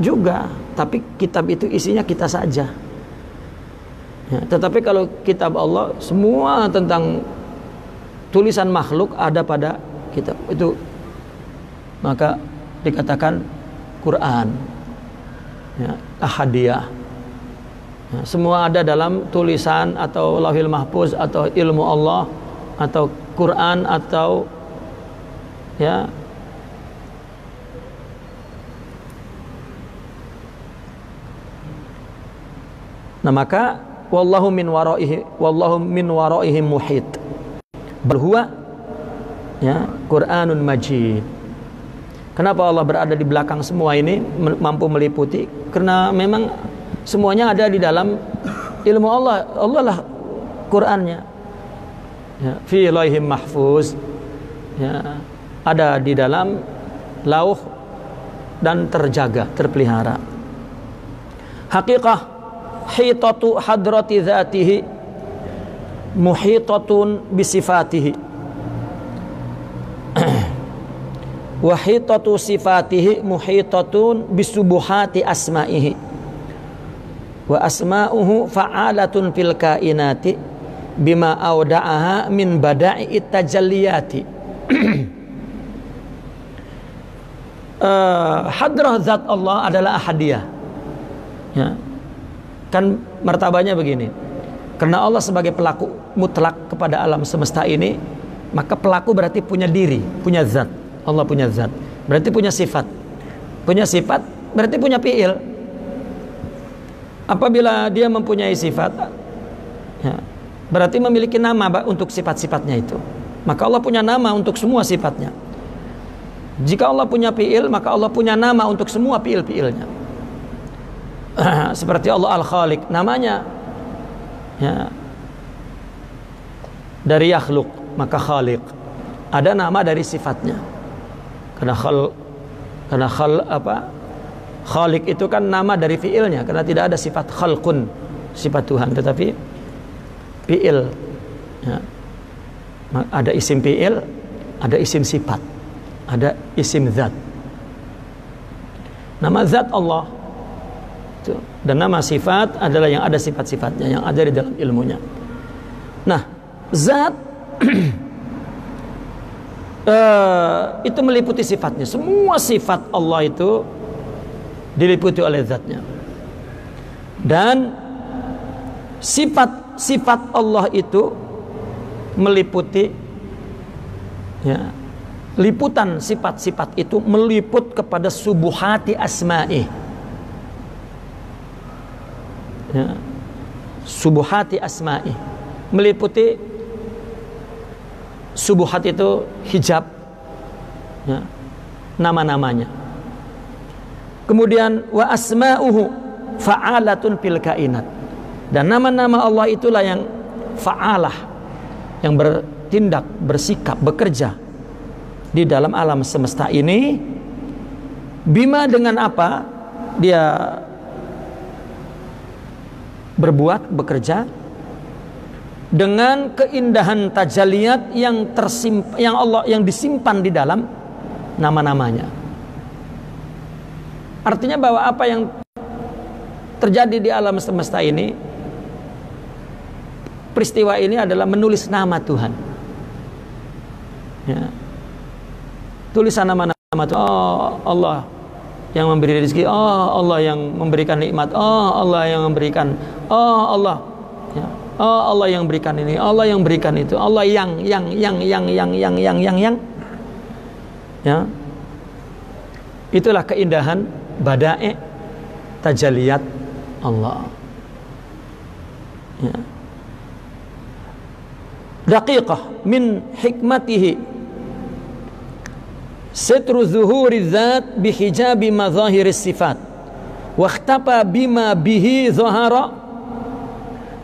juga, tapi kitab itu isinya kita saja. Ya, tetapi kalau kitab Allah, semua tentang tulisan makhluk ada pada kitab itu, maka dikatakan Quran, ya, ahadiyah. Ya, semua ada dalam tulisan atau lauhil mahfuz atau ilmu Allah atau Quran atau ya nah maka wallahu min waraihim muhit. Berhuwa ya Quranun Majid. Kenapa Allah berada di belakang semua ini, mampu meliputi? Karena memang semuanya ada di dalam ilmu Allah. Allah lah Qurannya. Ya, fi laihim mahfuz. Ya, ada di dalam lauh dan terjaga, terpelihara. Hakikah hitatu hadrati dzatihi muhitatun bisifatihi wa hitatu sifatihi muhitatun bisubuhati asma'ihi wa asma'uhu fa'alatun fil kainati bima awda'aha min bada'i tajalliyati. Hadrah zat Allah adalah ahadiyah, ya. Kan martabanya begini, karena Allah sebagai pelaku mutlak kepada alam semesta ini, maka pelaku berarti punya diri, punya zat. Allah punya zat, berarti punya sifat. Punya sifat berarti punya fi'il. Apabila dia mempunyai sifat, ya, berarti memiliki nama untuk sifat-sifatnya itu. Maka Allah punya nama untuk semua sifatnya. Jika Allah punya fi'il, maka Allah punya nama untuk semua fi'il-fi'ilnya. Seperti Allah Al-Khaliq, namanya ya, dari yakhluk, maka khaliq. Ada nama dari sifatnya. Karena khaliq itu kan nama dari fi'ilnya, karena tidak ada sifat khalqun, sifat Tuhan, tetapi fi'il. Ya. Ada isim fi'il, ada isim sifat, ada isim zat. Nama zat Allah dan nama sifat adalah yang ada sifat-sifatnya, yang ada di dalam ilmunya. Nah, zat itu meliputi sifatnya. Semua sifat Allah itu diliputi oleh zatnya. Dan sifat-sifat Allah itu meliputi, ya, liputan sifat-sifat itu meliput kepada subuhati asma'i. Ya, subuhati asma'i meliputi, subuhat itu hijab, ya, nama-namanya. Kemudian wa asma'uhu fa'alatun fil kainat, dan nama-nama Allah itulah yang fa'alah, yang bertindak, bersikap, bekerja di dalam alam semesta ini. Bima, dengan apa dia berbuat, bekerja, dengan keindahan tajalliyat yang yang disimpan di dalam nama-namanya. Artinya bahwa apa yang terjadi di alam semesta ini, peristiwa ini adalah menulis nama Tuhan. Ya. Tulisan nama-nama Tuhan. Oh, Allah yang memberi rezeki, oh Allah yang memberikan nikmat, oh Allah yang memberikan, oh Allah, ya, oh Allah yang berikan ini, Allah yang berikan itu, Allah yang, ya, itulah keindahan bada'i tajaliyat Allah. Ya. Daqiqah min hikmatihi sitru zuhuri dzat bihijabi madzahiris sifat wa ikhtapa bima bihi zahara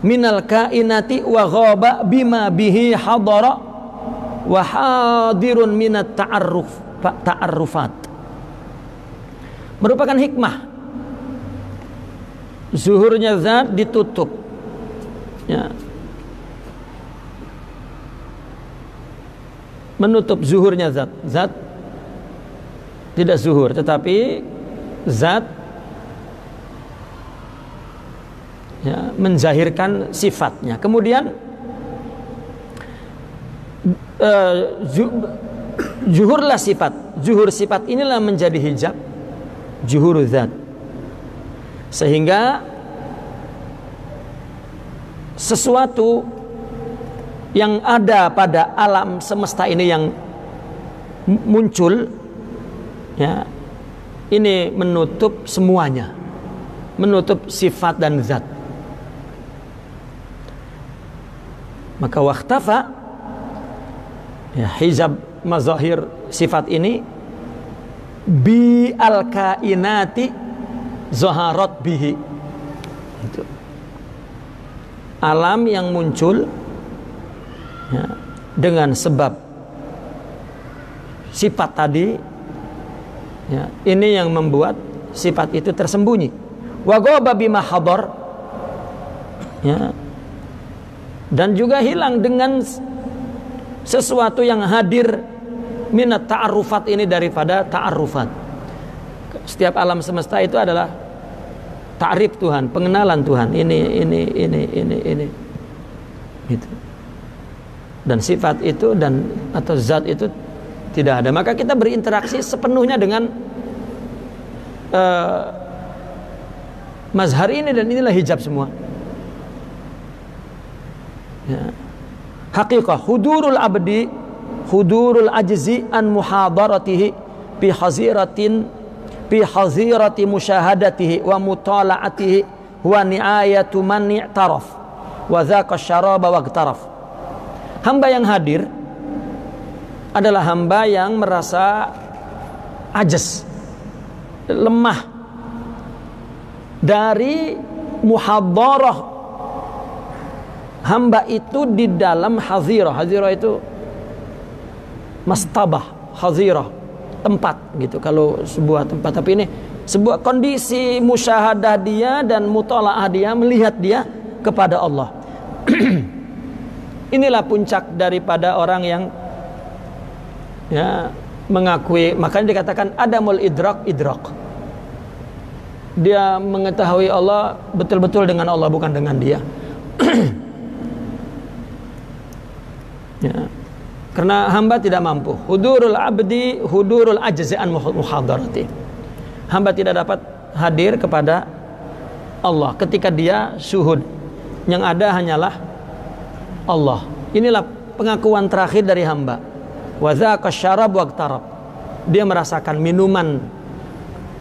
minal kainati wa ghaba bima bihi hadara wa hadirun minat ta'arrufat. Merupakan hikmah zuhurnya zat ditutup, ya, menutup zuhurnya zat. Zat tidak zuhur, tetapi zat, ya, menzahirkan sifatnya. Kemudian zuhurlah sifat. Zuhur sifat inilah menjadi hijab zuhur zat, sehingga sesuatu yang ada pada alam semesta ini yang muncul, ya, ini menutup semuanya, menutup sifat dan zat. Maka wakhtafa, ya, hijab mazahir sifat ini bi al-kainati zaharat bihi. Itu alam yang muncul, ya, dengan sebab sifat tadi, ya, ini yang membuat sifat itu tersembunyi. Wa ghaba bima hadar, ya, dan juga hilang dengan sesuatu yang hadir minat ta'arufat ini, daripada ta'arufat. Setiap alam semesta itu adalah ta'rif Tuhan, pengenalan Tuhan. Ini gitu. Dan sifat itu atau zat itu tidak ada. Maka kita berinteraksi sepenuhnya dengan mazhar ini, dan inilah hijab semua. Ya. Haqiqah hudurul abdi, hudurul ajzi an muhadaratihi bi hazirati musyahadatihi wa mutala'atihi wa ni'ayatu man i'taraf wa dhaqa syaraba wa iqtaraf. Hamba yang hadir adalah hamba yang merasa ajaz, lemah dari muhadarah hamba itu di dalam hazirah. Hazirah itu mastabah, hazirah, tempat gitu, kalau sebuah tempat. Tapi ini sebuah kondisi musyahadah dia dan mutalaah dia, melihat dia kepada Allah. Inilah puncak daripada orang yang, ya, mengakui. Makanya dikatakan adamul idrak. Dia mengetahui Allah betul-betul dengan Allah, bukan dengan dia. Ya. Karena hamba tidak mampu. Hudurul abdi hudurul ajzi an muhadarati. Hamba tidak dapat hadir kepada Allah ketika dia syuhud. Yang ada hanyalah Allah. Inilah pengakuan terakhir dari hamba. Wa dzaqa syarab wa iqtarab. Dia merasakan minuman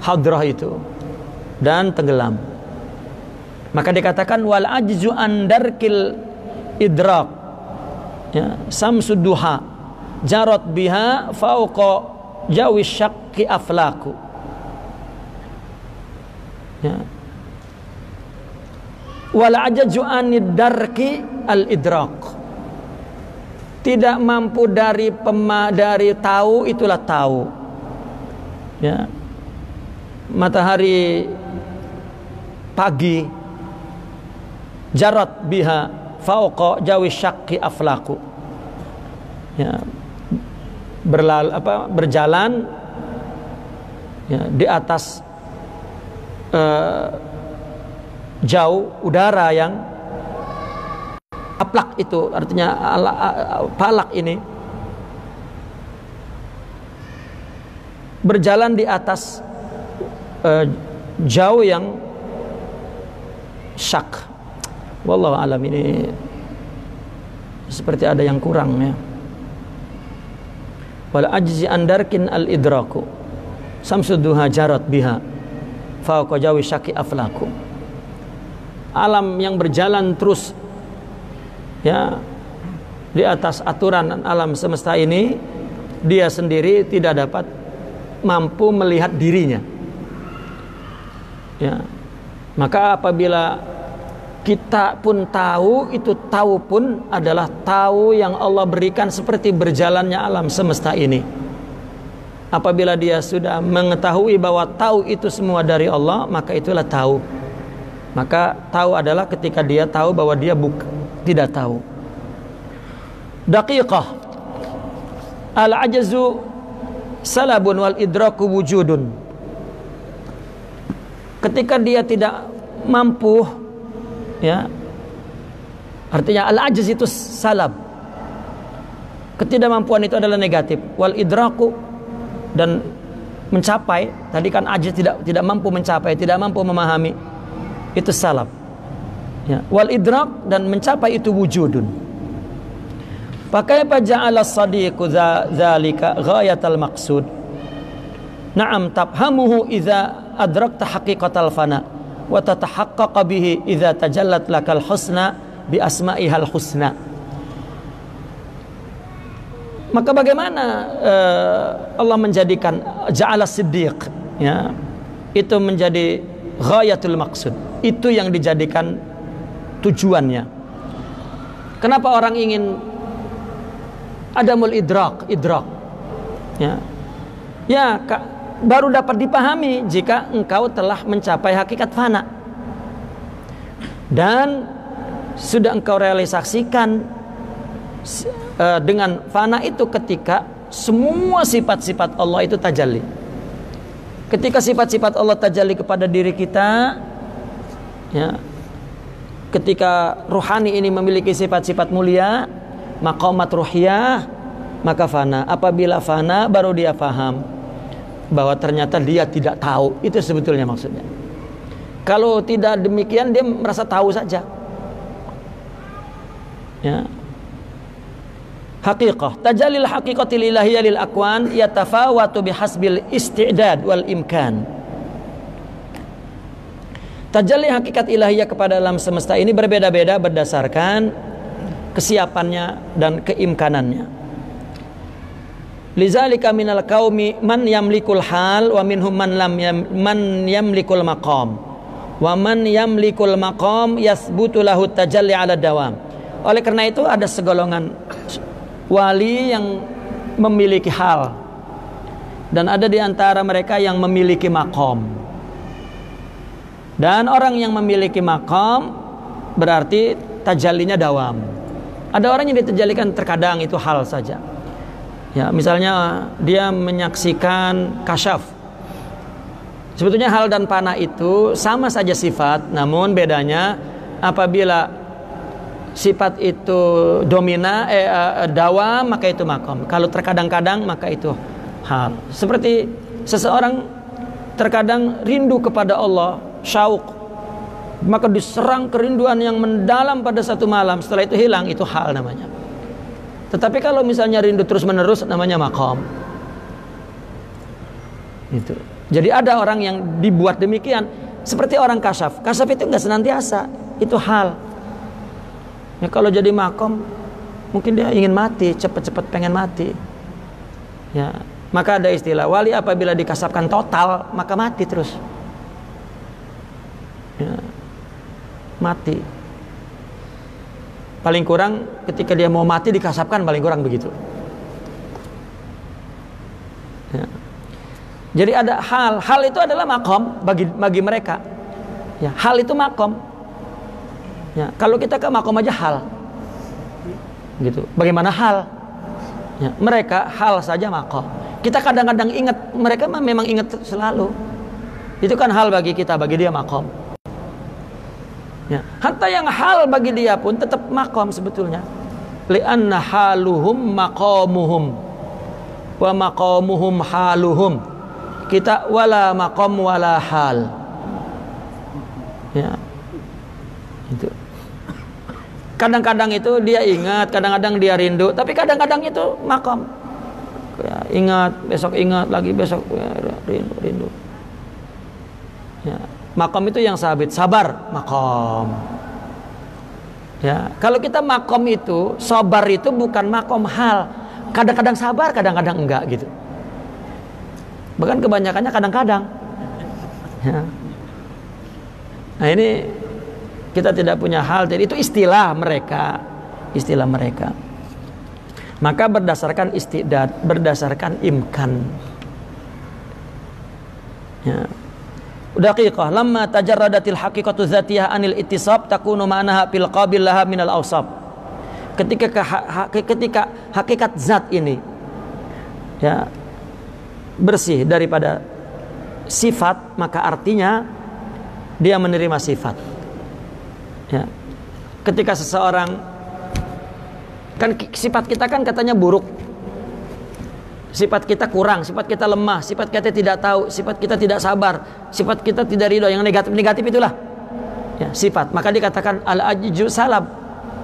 hadrah itu dan tenggelam. Maka dikatakan wal ajzu an darkil idrak, ya, samsud duha jarat biha fauqa jawi syaqqi aflaku, ya, wal ajzu an darki al idrak. Tidak mampu dari tahu, itulah tahu, ya. Matahari pagi jarat biha fauqa jawi syaqqi aflaku, ya, berjalan, ya, di atas jauh udara yang aplak, itu artinya falak ini berjalan di atas jauh yang syak. Wallahu alam, ini seperti ada yang kurang, ya. Wal ajzi andarkin al idraku samsuduha jarat biha fawqa jawi syaki aflaku. Alam yang berjalan terus ya di atas aturan alam semesta ini, dia sendiri tidak dapat mampu melihat dirinya. Ya. Maka apabila kita pun tahu, itu tahu pun adalah tahu yang Allah berikan seperti berjalannya alam semesta ini. Apabila dia sudah mengetahui bahwa tahu itu semua dari Allah, maka itulah tahu. Maka tahu adalah ketika dia tahu bahwa dia tidak tahu. Daqiqah al-ajazu salabun wal idraku wujudun. Ketika dia tidak mampu, ya, artinya al-ajaz itu salab. Ketidakmampuan itu adalah negatif. Wal idraku, dan mencapai, tadi kan ajaz tidak mampu mencapai, tidak mampu memahami, itu salab. Ya. Wal idrak, dan mencapai itu wujudun. Pakai ja'ala as-sadiqu dzalika ghayatal maqsud. Na'am tafhamuhu idza adrakta haqiqatal fana wa tatahaqqaqa bihi idza tajallat lakal husna bi asma'ihal husna. Maka bagaimana Allah menjadikan ja'ala siddiq, ya, itu menjadi ghayatul maqsud, itu yang dijadikan tujuannya. Kenapa orang ingin adamul idrak, ya, baru dapat dipahami jika engkau telah mencapai hakikat fana dan sudah engkau realisasikan dengan fana itu ketika semua sifat-sifat Allah itu tajalli. Ketika sifat-sifat Allah tajalli kepada diri kita, ya, ketika ruhani ini memiliki sifat-sifat mulia, maqamat ruhiyah, maka fana. Apabila fana, baru dia faham bahwa ternyata dia tidak tahu. Itu sebetulnya maksudnya. Kalau tidak demikian, dia merasa tahu saja. Ya. Haqiqah tajalil haqiqatil ilahiyyah lil akwan yatafawatu bihasbil isti'dad wal imkan. Tajalli hakikat ilahiyah kepada alam semesta ini berbeda-beda berdasarkan kesiapannya dan keimkanannya. Lizalika minal qaumi man yamlikul hal wa minhum man yamlikul maqam wa man yamlikul maqam yasbutu lahu tajalli ala dawam. Oleh karena itu ada segolongan wali yang memiliki hal, dan ada di antara mereka yang memiliki makom. Dan orang yang memiliki makom berarti tajallinya dawam. Ada orang yang ditajalikan terkadang itu hal saja. Ya, misalnya dia menyaksikan kasyaf. Sebetulnya hal dan fana itu sama saja sifat, namun bedanya apabila sifat itu dawam, maka itu makom. Kalau terkadang-kadang, maka itu hal. Seperti seseorang terkadang rindu kepada Allah, syauq, maka diserang kerinduan yang mendalam pada satu malam, setelah itu hilang, itu hal namanya. Tetapi kalau misalnya rindu terus-menerus, namanya makom. Itu. Jadi ada orang yang dibuat demikian, seperti orang kasyaf. Kasyaf itu enggak senantiasa, itu hal. Ya, kalau jadi makom, mungkin dia ingin mati, cepat-cepat pengen mati. Ya, maka ada istilah wali apabila dikasapkan total, maka mati terus. Ya, mati. Paling kurang ketika dia mau mati dikasapkan, paling kurang begitu. Ya. Jadi ada hal itu adalah makom bagi mereka. Ya, hal itu makom. Ya, kalau kita ke makom aja hal, gitu. Bagaimana hal? Ya, mereka hal saja makom. Kita kadang-kadang ingat, mereka memang ingat selalu. Itu kan hal bagi kita, bagi dia makom. Ya, hatta yang hal bagi dia pun tetap makom sebetulnya. Li'anna haluhum maqamuhum wa maqamuhum haluhum. Kita wala maqam wala hal. Ya, itu. Kadang-kadang itu dia ingat, kadang-kadang dia rindu, tapi kadang-kadang itu makom. Ya, ingat, besok ingat lagi, besok ya, rindu. Ya, makom itu yang sabit, sabar, makom. Ya, kalau kita makom itu, sabar itu bukan makom hal. Kadang-kadang sabar, kadang-kadang enggak gitu. Bahkan kebanyakannya kadang-kadang. Ya. Nah ini kita tidak punya hal, jadi itu istilah mereka. Maka berdasarkan istidad, berdasarkan imkan. Ya. Daqiqah lamma tajarradatil haqiqatu dzatiyah anil ittisab takunu ma'naha fil qabil laha minal awsab. Ketika hakikat zat ini ya bersih daripada sifat, maka artinya dia menerima sifat. Ya. Ketika seseorang, kan sifat kita kan katanya buruk, sifat kita kurang, sifat kita lemah, sifat kita tidak tahu, sifat kita tidak sabar, sifat kita tidak ridho, yang negatif itulah ya, sifat. Maka dikatakan al-ajju salab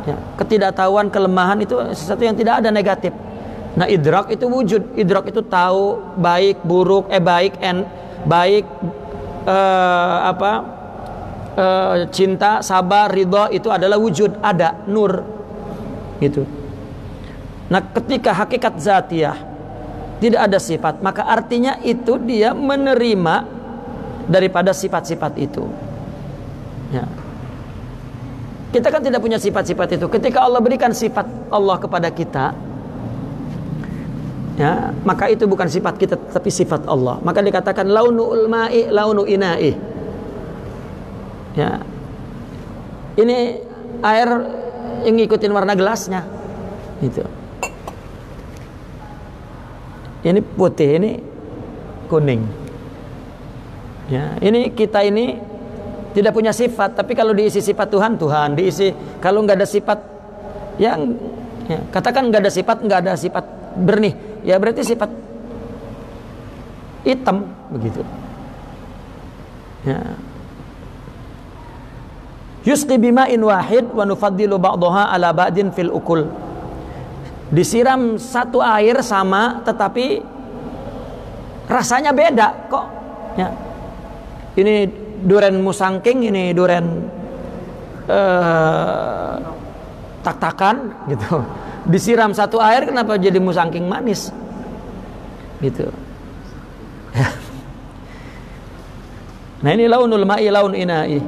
ya, ketidaktahuan, kelemahan itu sesuatu yang tidak ada negatif. Nah idrak itu wujud, idrak itu tahu baik buruk, cinta, sabar, ridho, itu adalah wujud, ada, nur gitu. Nah ketika hakikat zatiyah tidak ada sifat, maka artinya itu dia menerima daripada sifat-sifat itu ya. Kita kan tidak punya sifat-sifat itu. Ketika Allah berikan sifat Allah kepada kita ya, maka itu bukan sifat kita tapi sifat Allah. Maka dikatakan launul ma'i launu ina'i ya. Ini air yang ngikutin warna gelasnya gitu. Ini putih, ini kuning ya. Ini kita ini tidak punya sifat, tapi kalau diisi sifat Tuhan, Tuhan diisi. Kalau nggak ada sifat yang ya, katakan nggak ada sifat bernih ya, berarti sifat hitam begitu ya. Yusqi bima'in wahid wa nufaddilu ba'daha ala ba'din fil ukul. Disiram satu air sama, tetapi rasanya beda kok ya. Ini duren musangking, ini duren tak-takan gitu. Disiram satu air, kenapa jadi musangking manis gitu ya. Nah ini launul ma'i laun ina'i,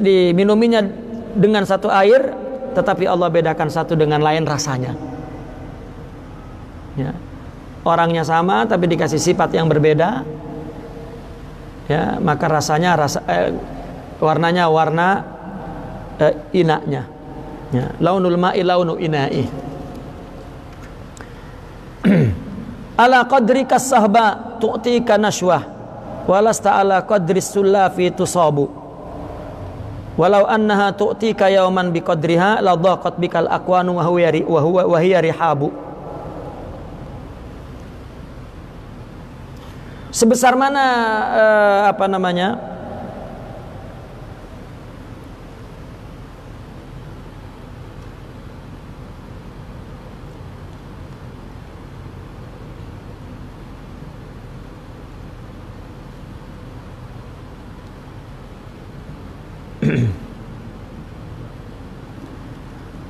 diminuminya dengan satu air, tetapi Allah bedakan satu dengan lain rasanya ya. Orangnya sama tapi dikasih sifat yang berbeda ya, maka rasanya warnanya warna inaknya ya. Launul ma'i launu ina'i. Ala qadrika sahba tu'tika nashwah walasta ala qadris sullafi tusabu. Walau annaha tu'tika yauman biqadriha la dhaqat bikal aqwanu wa hiya rihabu. Sebesar mana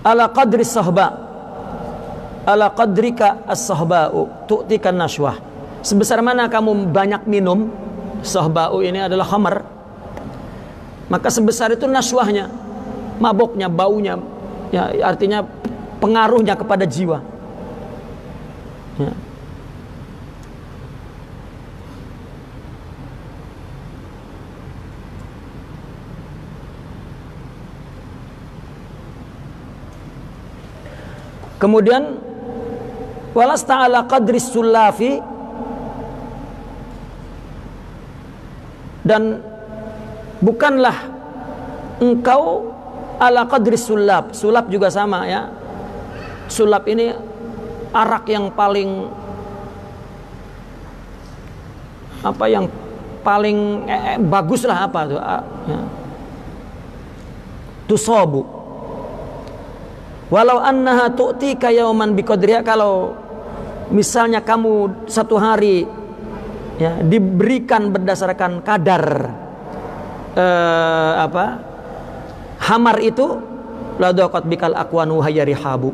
ala qadri sahba, ala qadrika as-sahba'u tu'tika nashwah. Sebesar mana kamu banyak minum, sahba'u ini adalah khamar, maka sebesar itu nashwahnya, maboknya, baunya ya, artinya pengaruhnya kepada jiwa ya. Kemudian walasta ala qadris sullafi, dan bukanlah engkau ala qadris sulab. Sulab juga sama ya. Sulab ini arak yang paling yang paling bagus lah tuh ya. Tusabu. Walau annaha tu'tika yauman biqadriha, kalau misalnya kamu satu hari ya, diberikan berdasarkan kadar hamar itu, la daqat bikal aqwanu hayarihabu,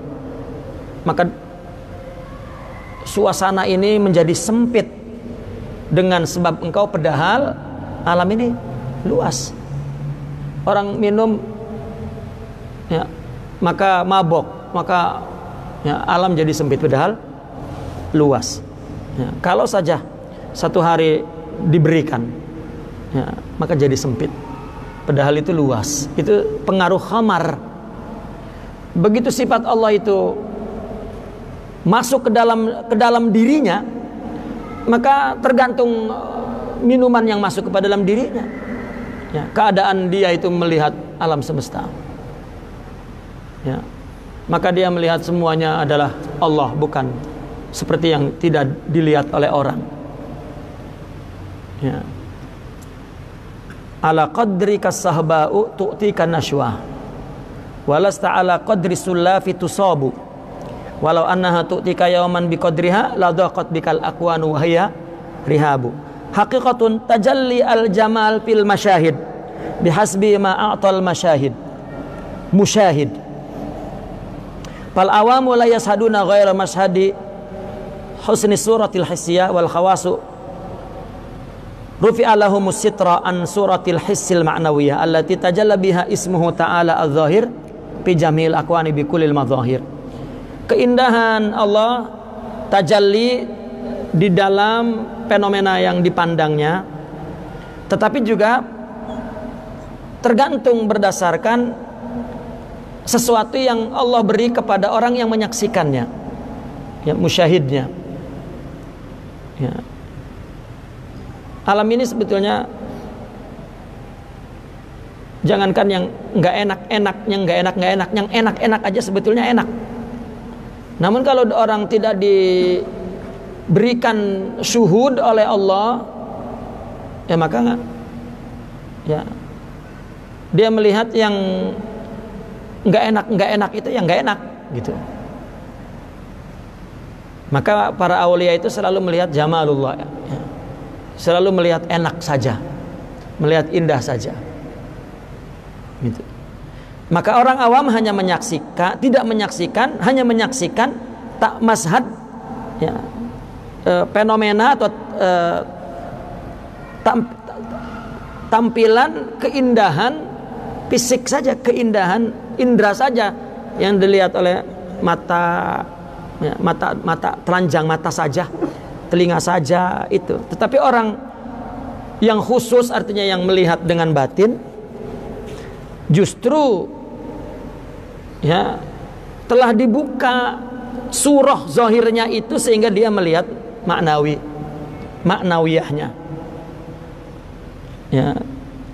maka suasana ini menjadi sempit dengan sebab engkau, padahal alam ini luas. Orang minum ya, maka mabok, maka ya, alam jadi sempit padahal luas. Ya, kalau saja satu hari diberikan, ya, maka jadi sempit padahal itu luas. Itu pengaruh khamar. Begitu sifat Allah itu masuk ke dalam dirinya, maka tergantung minuman yang masuk ke dalam dirinya, ya, keadaan dia itu melihat alam semesta, ya, maka dia melihat semuanya adalah Allah, bukan seperti yang tidak dilihat oleh orang, ya. Ala qadri kasahba'u tu'tika nashwa walasta ala qadri sullafi tusabu walau annaha tu'tika yawman biqadriha la daqat bikal aqwanu wa hiya rihabu. Haqiqatun tajalli al jamal fil masyahid bihasbi ma a'tal masyahid musyahid fal awamu la yashaduna ghaira mashhadi husni suratil hissiyah wal khawasu rufi'a lahumus sitra an suratil hissil ma'nawiyah allati tajalla biha ismuhu ta'ala az-zahir fi jamil aqwani bi kullil madhahir. Keindahan Allah tajalli di dalam fenomena yang dipandangnya, tetapi juga tergantung berdasarkan sesuatu yang Allah beri kepada orang yang menyaksikannya, ya, musyahidnya, ya. Alam ini sebetulnya jangankan yang nggak enak-enak, yang nggak enak, yang enak-enak aja sebetulnya enak. Namun kalau orang tidak diberikan syuhud oleh Allah, ya maka nggak, ya, dia melihat yang nggak enak itu yang nggak enak gitu. Maka para aulia itu selalu melihat jamalullah, ya, selalu melihat enak saja, melihat indah saja gitu. Maka orang awam hanya menyaksikan, tidak menyaksikan, hanya menyaksikan tak mazhad, ya, fenomena atau tampilan keindahan fisik saja, keindahan indera saja yang dilihat oleh mata, ya, mata telanjang mata saja, telinga saja itu. Tetapi orang yang khusus, artinya yang melihat dengan batin, justru, ya, telah dibuka surah zahirnya itu sehingga dia melihat maknawiyahnya, ya,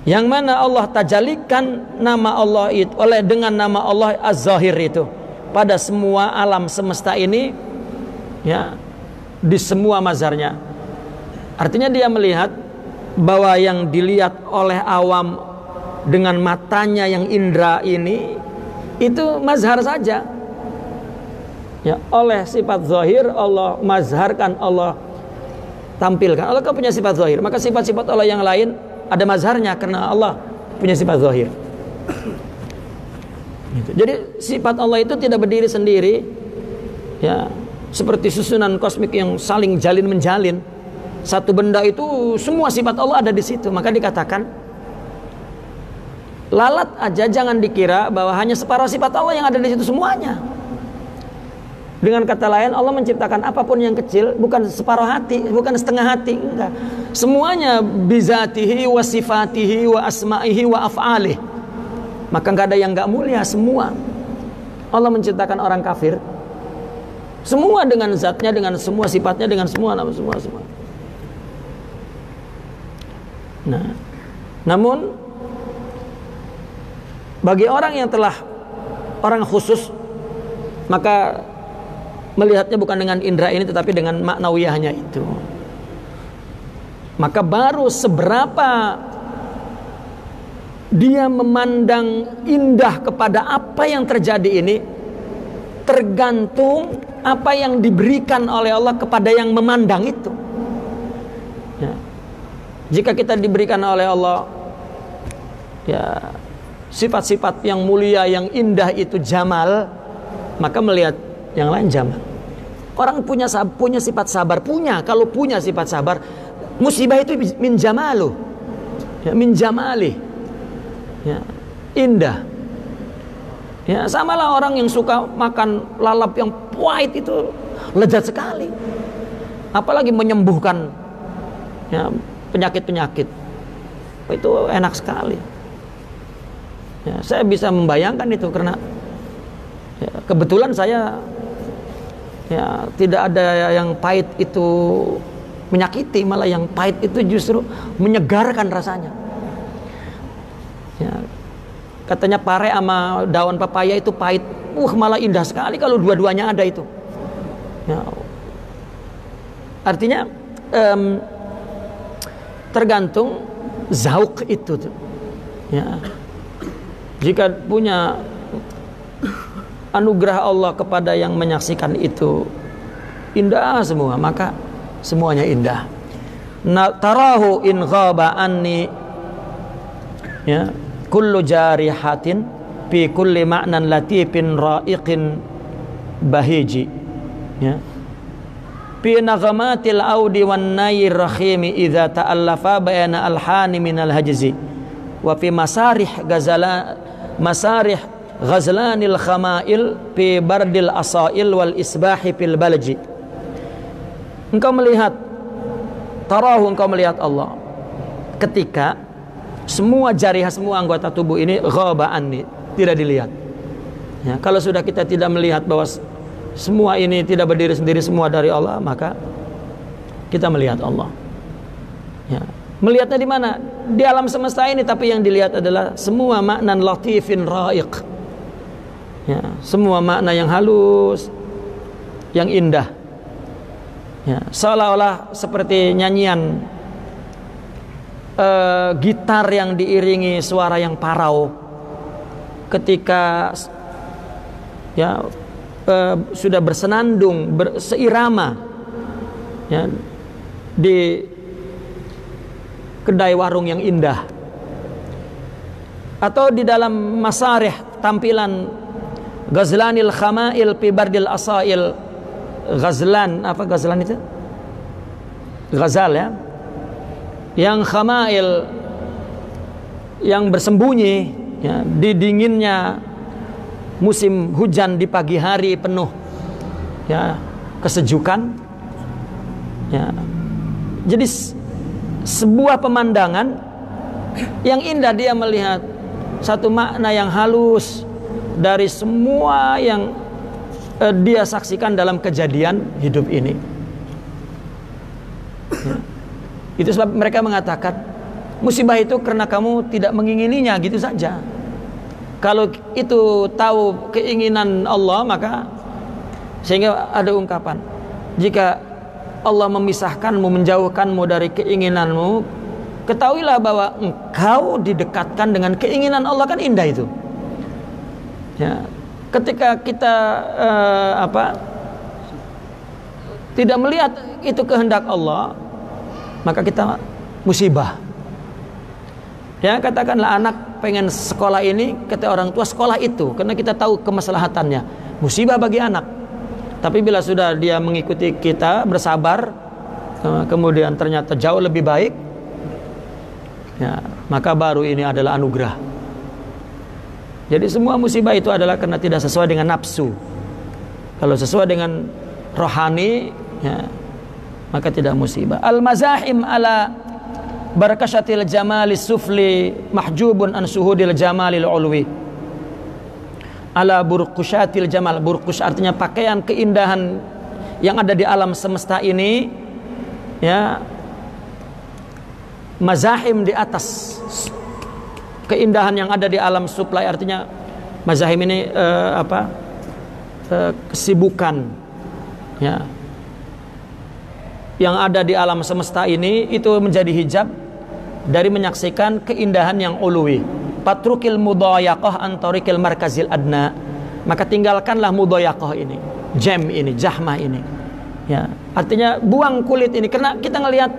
yang mana Allah tajalikan nama Allah itu dengan nama Allah Az-Zahir itu pada semua alam semesta ini, ya, di semua mazharnya. Artinya dia melihat bahwa yang dilihat oleh awam dengan matanya yang indra ini itu mazhar saja, ya, oleh sifat zahir Allah mazharkan, Allah tampilkan. Allah kan punya sifat zahir, maka sifat-sifat Allah yang lain ada mazharnya karena Allah punya sifat zahir gitu. Jadi sifat Allah itu tidak berdiri sendiri, ya, seperti susunan kosmik yang saling jalin menjalin. Satu benda itu semua sifat Allah ada di situ. Maka dikatakan lalat aja jangan dikira bahwa hanya separuh sifat Allah yang ada di situ semuanya. Dengan kata lain, Allah menciptakan apapun yang kecil, bukan separuh hati, bukan setengah hati, enggak. Semuanya bizatihi wa sifatihi wa asma'ihi wa af'alih. Maka enggak ada yang enggak mulia, semua. Allah menciptakan orang kafir, semua dengan zatnya, dengan semua sifatnya, dengan semua nama, semua. Nah, namun bagi orang yang telah orang khusus, maka melihatnya bukan dengan indera ini tetapi dengan maknawiyahnya itu. Maka baru seberapa dia memandang indah kepada apa yang terjadi ini tergantung apa yang diberikan oleh Allah kepada yang memandang itu, ya. Jika kita diberikan oleh Allah ya sifat-sifat yang mulia, yang indah itu jamal, maka melihat yang lain jamal. Orang punya sifat sabar, kalau punya sifat sabar, musibah itu min jamaluh, ya, min jamali, ya, indah. Ya, samalah orang yang suka makan lalap yang pahit itu lezat sekali, apalagi menyembuhkan ya, penyakit-penyakit, itu enak sekali. Ya, saya bisa membayangkan itu karena ya, kebetulan saya ya tidak ada yang pahit itu menyakiti, malah yang pahit itu justru menyegarkan rasanya. Ya, katanya pare sama daun pepaya itu pahit, malah indah sekali kalau dua-duanya ada itu. Ya, artinya tergantung zauk itu. Ya. Jika punya anugerah Allah kepada yang menyaksikan itu indah semua, maka semuanya indah. Tarahu in ghaba anni, ya, kullu jarihatin fi kulli ma'nan latifin ra'iqin bahiji, ya, fi naghamatil audi wan nayir rahimi idza ta'allafa bayana alhani minal hajzi wa fi masarih ghazlanil khamail fi bardil asail wal isbahi fil balji. Engkau melihat tarahu, engkau melihat Allah ketika semua jarihah, semua anggota tubuh ini ghaba anni, tidak dilihat. Ya, kalau sudah kita tidak melihat bahwa semua ini tidak berdiri sendiri, semua dari Allah, maka kita melihat Allah. Ya. Melihatnya di mana? Di alam semesta ini, tapi yang dilihat adalah semua makna latifin ra'iq. Ya, semua makna yang halus, yang indah. Ya, seolah-olah seperti nyanyian gitar yang diiringi suara yang parau ketika ya sudah bersenandung, seirama ya, di kedai warung yang indah, atau di dalam masarih tampilan ghazlanil khamail fi bardil asail. Ghazlan, apa ghazlan itu? Ghazal, ya, yang khamail, yang bersembunyi ya, di dinginnya musim hujan di pagi hari penuh ya kesejukan ya. Jadi sebuah pemandangan yang indah, dia melihat satu makna yang halus dari semua yang dia saksikan dalam kejadian hidup ini ya. Itu sebab mereka mengatakan musibah itu karena kamu tidak mengingininya gitu saja. Kalau itu tahu keinginan Allah, maka sehingga ada ungkapan, jika Allah memisahkanmu, menjauhkanmu dari keinginanmu, ketahuilah bahwa engkau didekatkan dengan keinginan Allah. Kan indah itu ya. Ketika kita tidak melihat itu kehendak Allah, maka kita musibah. Ya, katakanlah anak pengen sekolah ini, kata orang tua sekolah itu karena kita tahu kemaslahatannya, musibah bagi anak. Tapi bila sudah dia mengikuti kita, bersabar, kemudian ternyata jauh lebih baik ya, maka baru ini adalah anugerah. Jadi semua musibah itu adalah karena tidak sesuai dengan nafsu. Kalau sesuai dengan rohani ya, maka tidak musibah. Al-mazahim ala barakasyatil jamalis sufli mahjubun an suhudil jamalil ulwi. Ala burqusyatil jamal. Burqus artinya pakaian keindahan yang ada di alam semesta ini ya. Mazahim di atas keindahan yang ada di alam suplai, artinya mazahim ini kesibukan ya yang ada di alam semesta ini, itu menjadi hijab dari menyaksikan keindahan yang uluwi. Patrukil mudayaqah antarikil markazil adna, maka tinggalkanlah mudayaqah ini, jam ini, jahmah ini ya, artinya buang kulit ini. Karena kita ngelihat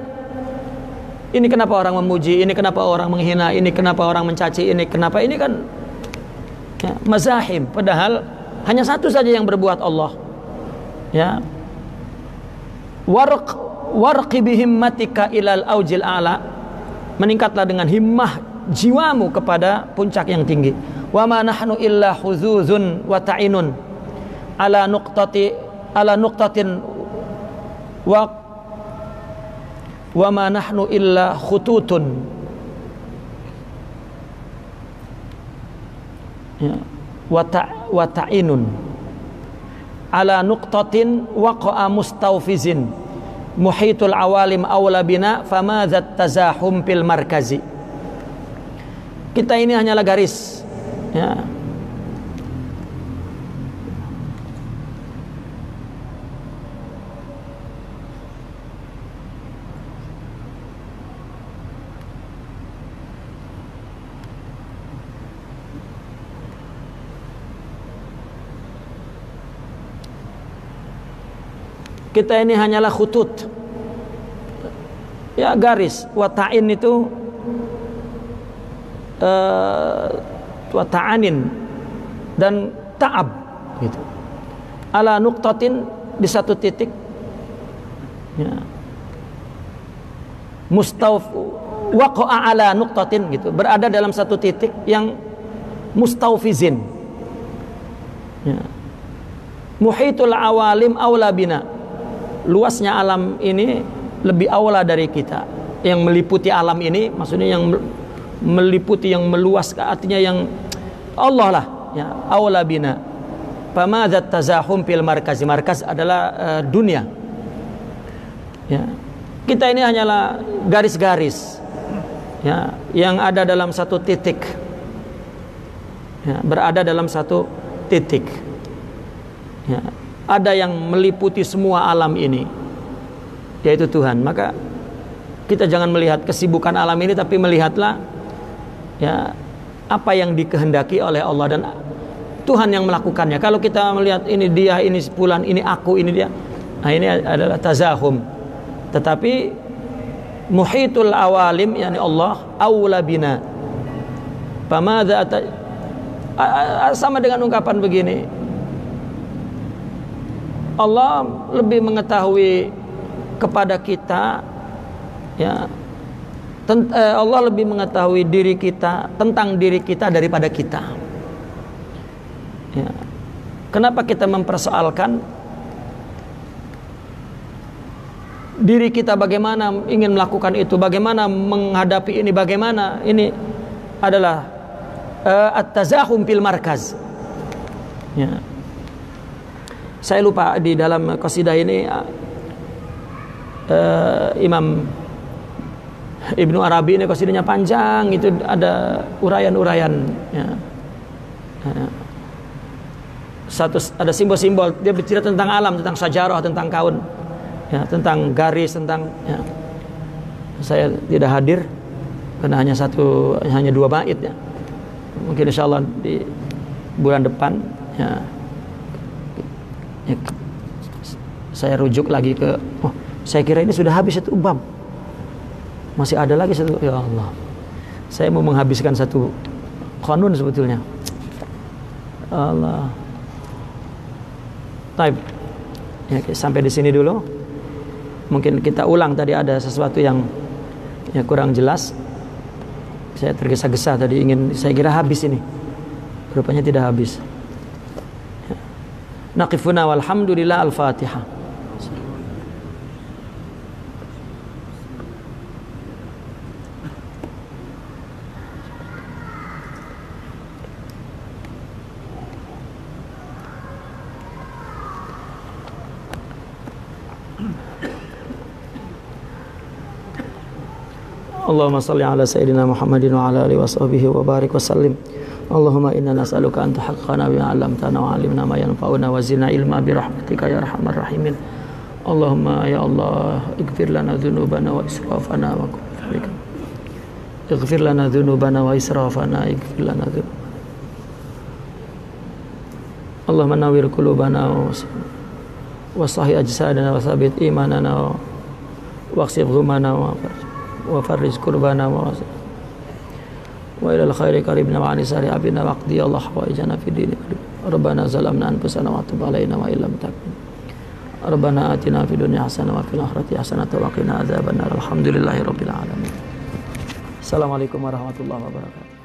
Ini kenapa orang memuji, ini kenapa orang menghina, ini kenapa orang mencaci, ini kenapa, ini kan ya, mazahim. Padahal hanya satu saja yang berbuat, Allah. Ya. Warqi bihimmatika ilal aujil a'la. Meningkatlah dengan himmah jiwamu kepada puncak yang tinggi. Wa ma nahnu illa huzuzun wa ta'inun ala nuqtatin wa ma nahnu illa khututun. Ya. Wa ta'inun ala nuqtatin waqa'a mustawfizin muhitul awalim awla bina famadzat tazahum fil markazi. Kita ini hanyalah garis, ya. Kita ini hanyalah khutut, ya, garis. Wata'in itu wata'anin dan ta'ab gitu. Ala nuqtatin, di satu titik, ya. Waqa'a ala nuqtatin gitu, berada dalam satu titik yang mustawfizin, ya. Muhitul awalim aula bina, luasnya alam ini lebih aula dari kita. Yang meliputi alam ini, maksudnya yang meliputi, yang meluas, artinya yang Allah lah, ya, aula bina. Famadzat tazahum fil markaz. Markaz adalah dunia. Ya. Kita ini hanyalah garis-garis, ya, yang ada dalam satu titik, ya, berada dalam satu titik, ya. Ada yang meliputi semua alam ini, yaitu Tuhan. Maka kita jangan melihat kesibukan alam ini, tapi melihatlah, ya, apa yang dikehendaki oleh Allah dan Tuhan yang melakukannya. Kalau kita melihat ini dia, ini fulan, ini aku, ini dia, nah ini adalah tazahum. Tetapi muhitul awalim, yakni Allah, aula bina. Sama dengan ungkapan begini, Allah lebih mengetahui kepada kita, ya, Allah lebih mengetahui diri kita, tentang diri kita daripada kita, ya. Kenapa kita mempersoalkan diri kita, bagaimana ingin melakukan itu, bagaimana menghadapi ini, bagaimana ini adalah at-tazahum fil markaz, ya. Saya lupa di dalam qasidah ini Imam Ibnu Arabi ini qasidahnya panjang, itu ada uraian-uraian, ya. Ada simbol-simbol, dia bercerita tentang alam, tentang sajarah, tentang kaun, ya, tentang garis, tentang, ya. Saya tidak hadir karena hanya 2 bait, ya. Mungkin insyaallah di bulan depan, ya, saya rujuk lagi ke, saya kira ini sudah habis satu bab, masih ada lagi satu. Ya Allah, saya mau menghabiskan satu qanun sebetulnya. Allah. Baik, ya, sampai di sini dulu. Mungkin kita ulang, tadi ada sesuatu yang, ya, kurang jelas. Saya tergesa-gesa tadi, saya kira habis ini, rupanya tidak habis. Naqifuna walhamdulillah. Al-Fatihah. Allahumma salli ala sayyidina Muhammadin wa ala alihi wa sahbihi wa barik wa sallim. Allahumma inna nas'aluka an tuhaqqana bima 'allamtana wa 'allimna ma yanfa'una wa zidna ilma bi rahmatika ya arhamar rahimin. Allahumma ya Allah, ighfir lana dhunubana wa israfana wa kulli. Ighfir lana dhunubana wa israfana, ighfir lana dhunubana. Allahumma nawwir qulubana wa sahih ajsadana wa tsabbit imanana wa waqsif ghumana wa wa farrij kurbana wa ilal khairi qaribna wa anisari abina waqdi Allah wa ijana fi dini rabbana zalamna anfusana wa tub alaina wa illam takfir rabbana atina fid dunya hasanah wa fil akhirati hasanah wa qina adzabannar alhamdulillahi rabbil alamin. Assalamualaikum warahmatullahi wabarakatuh.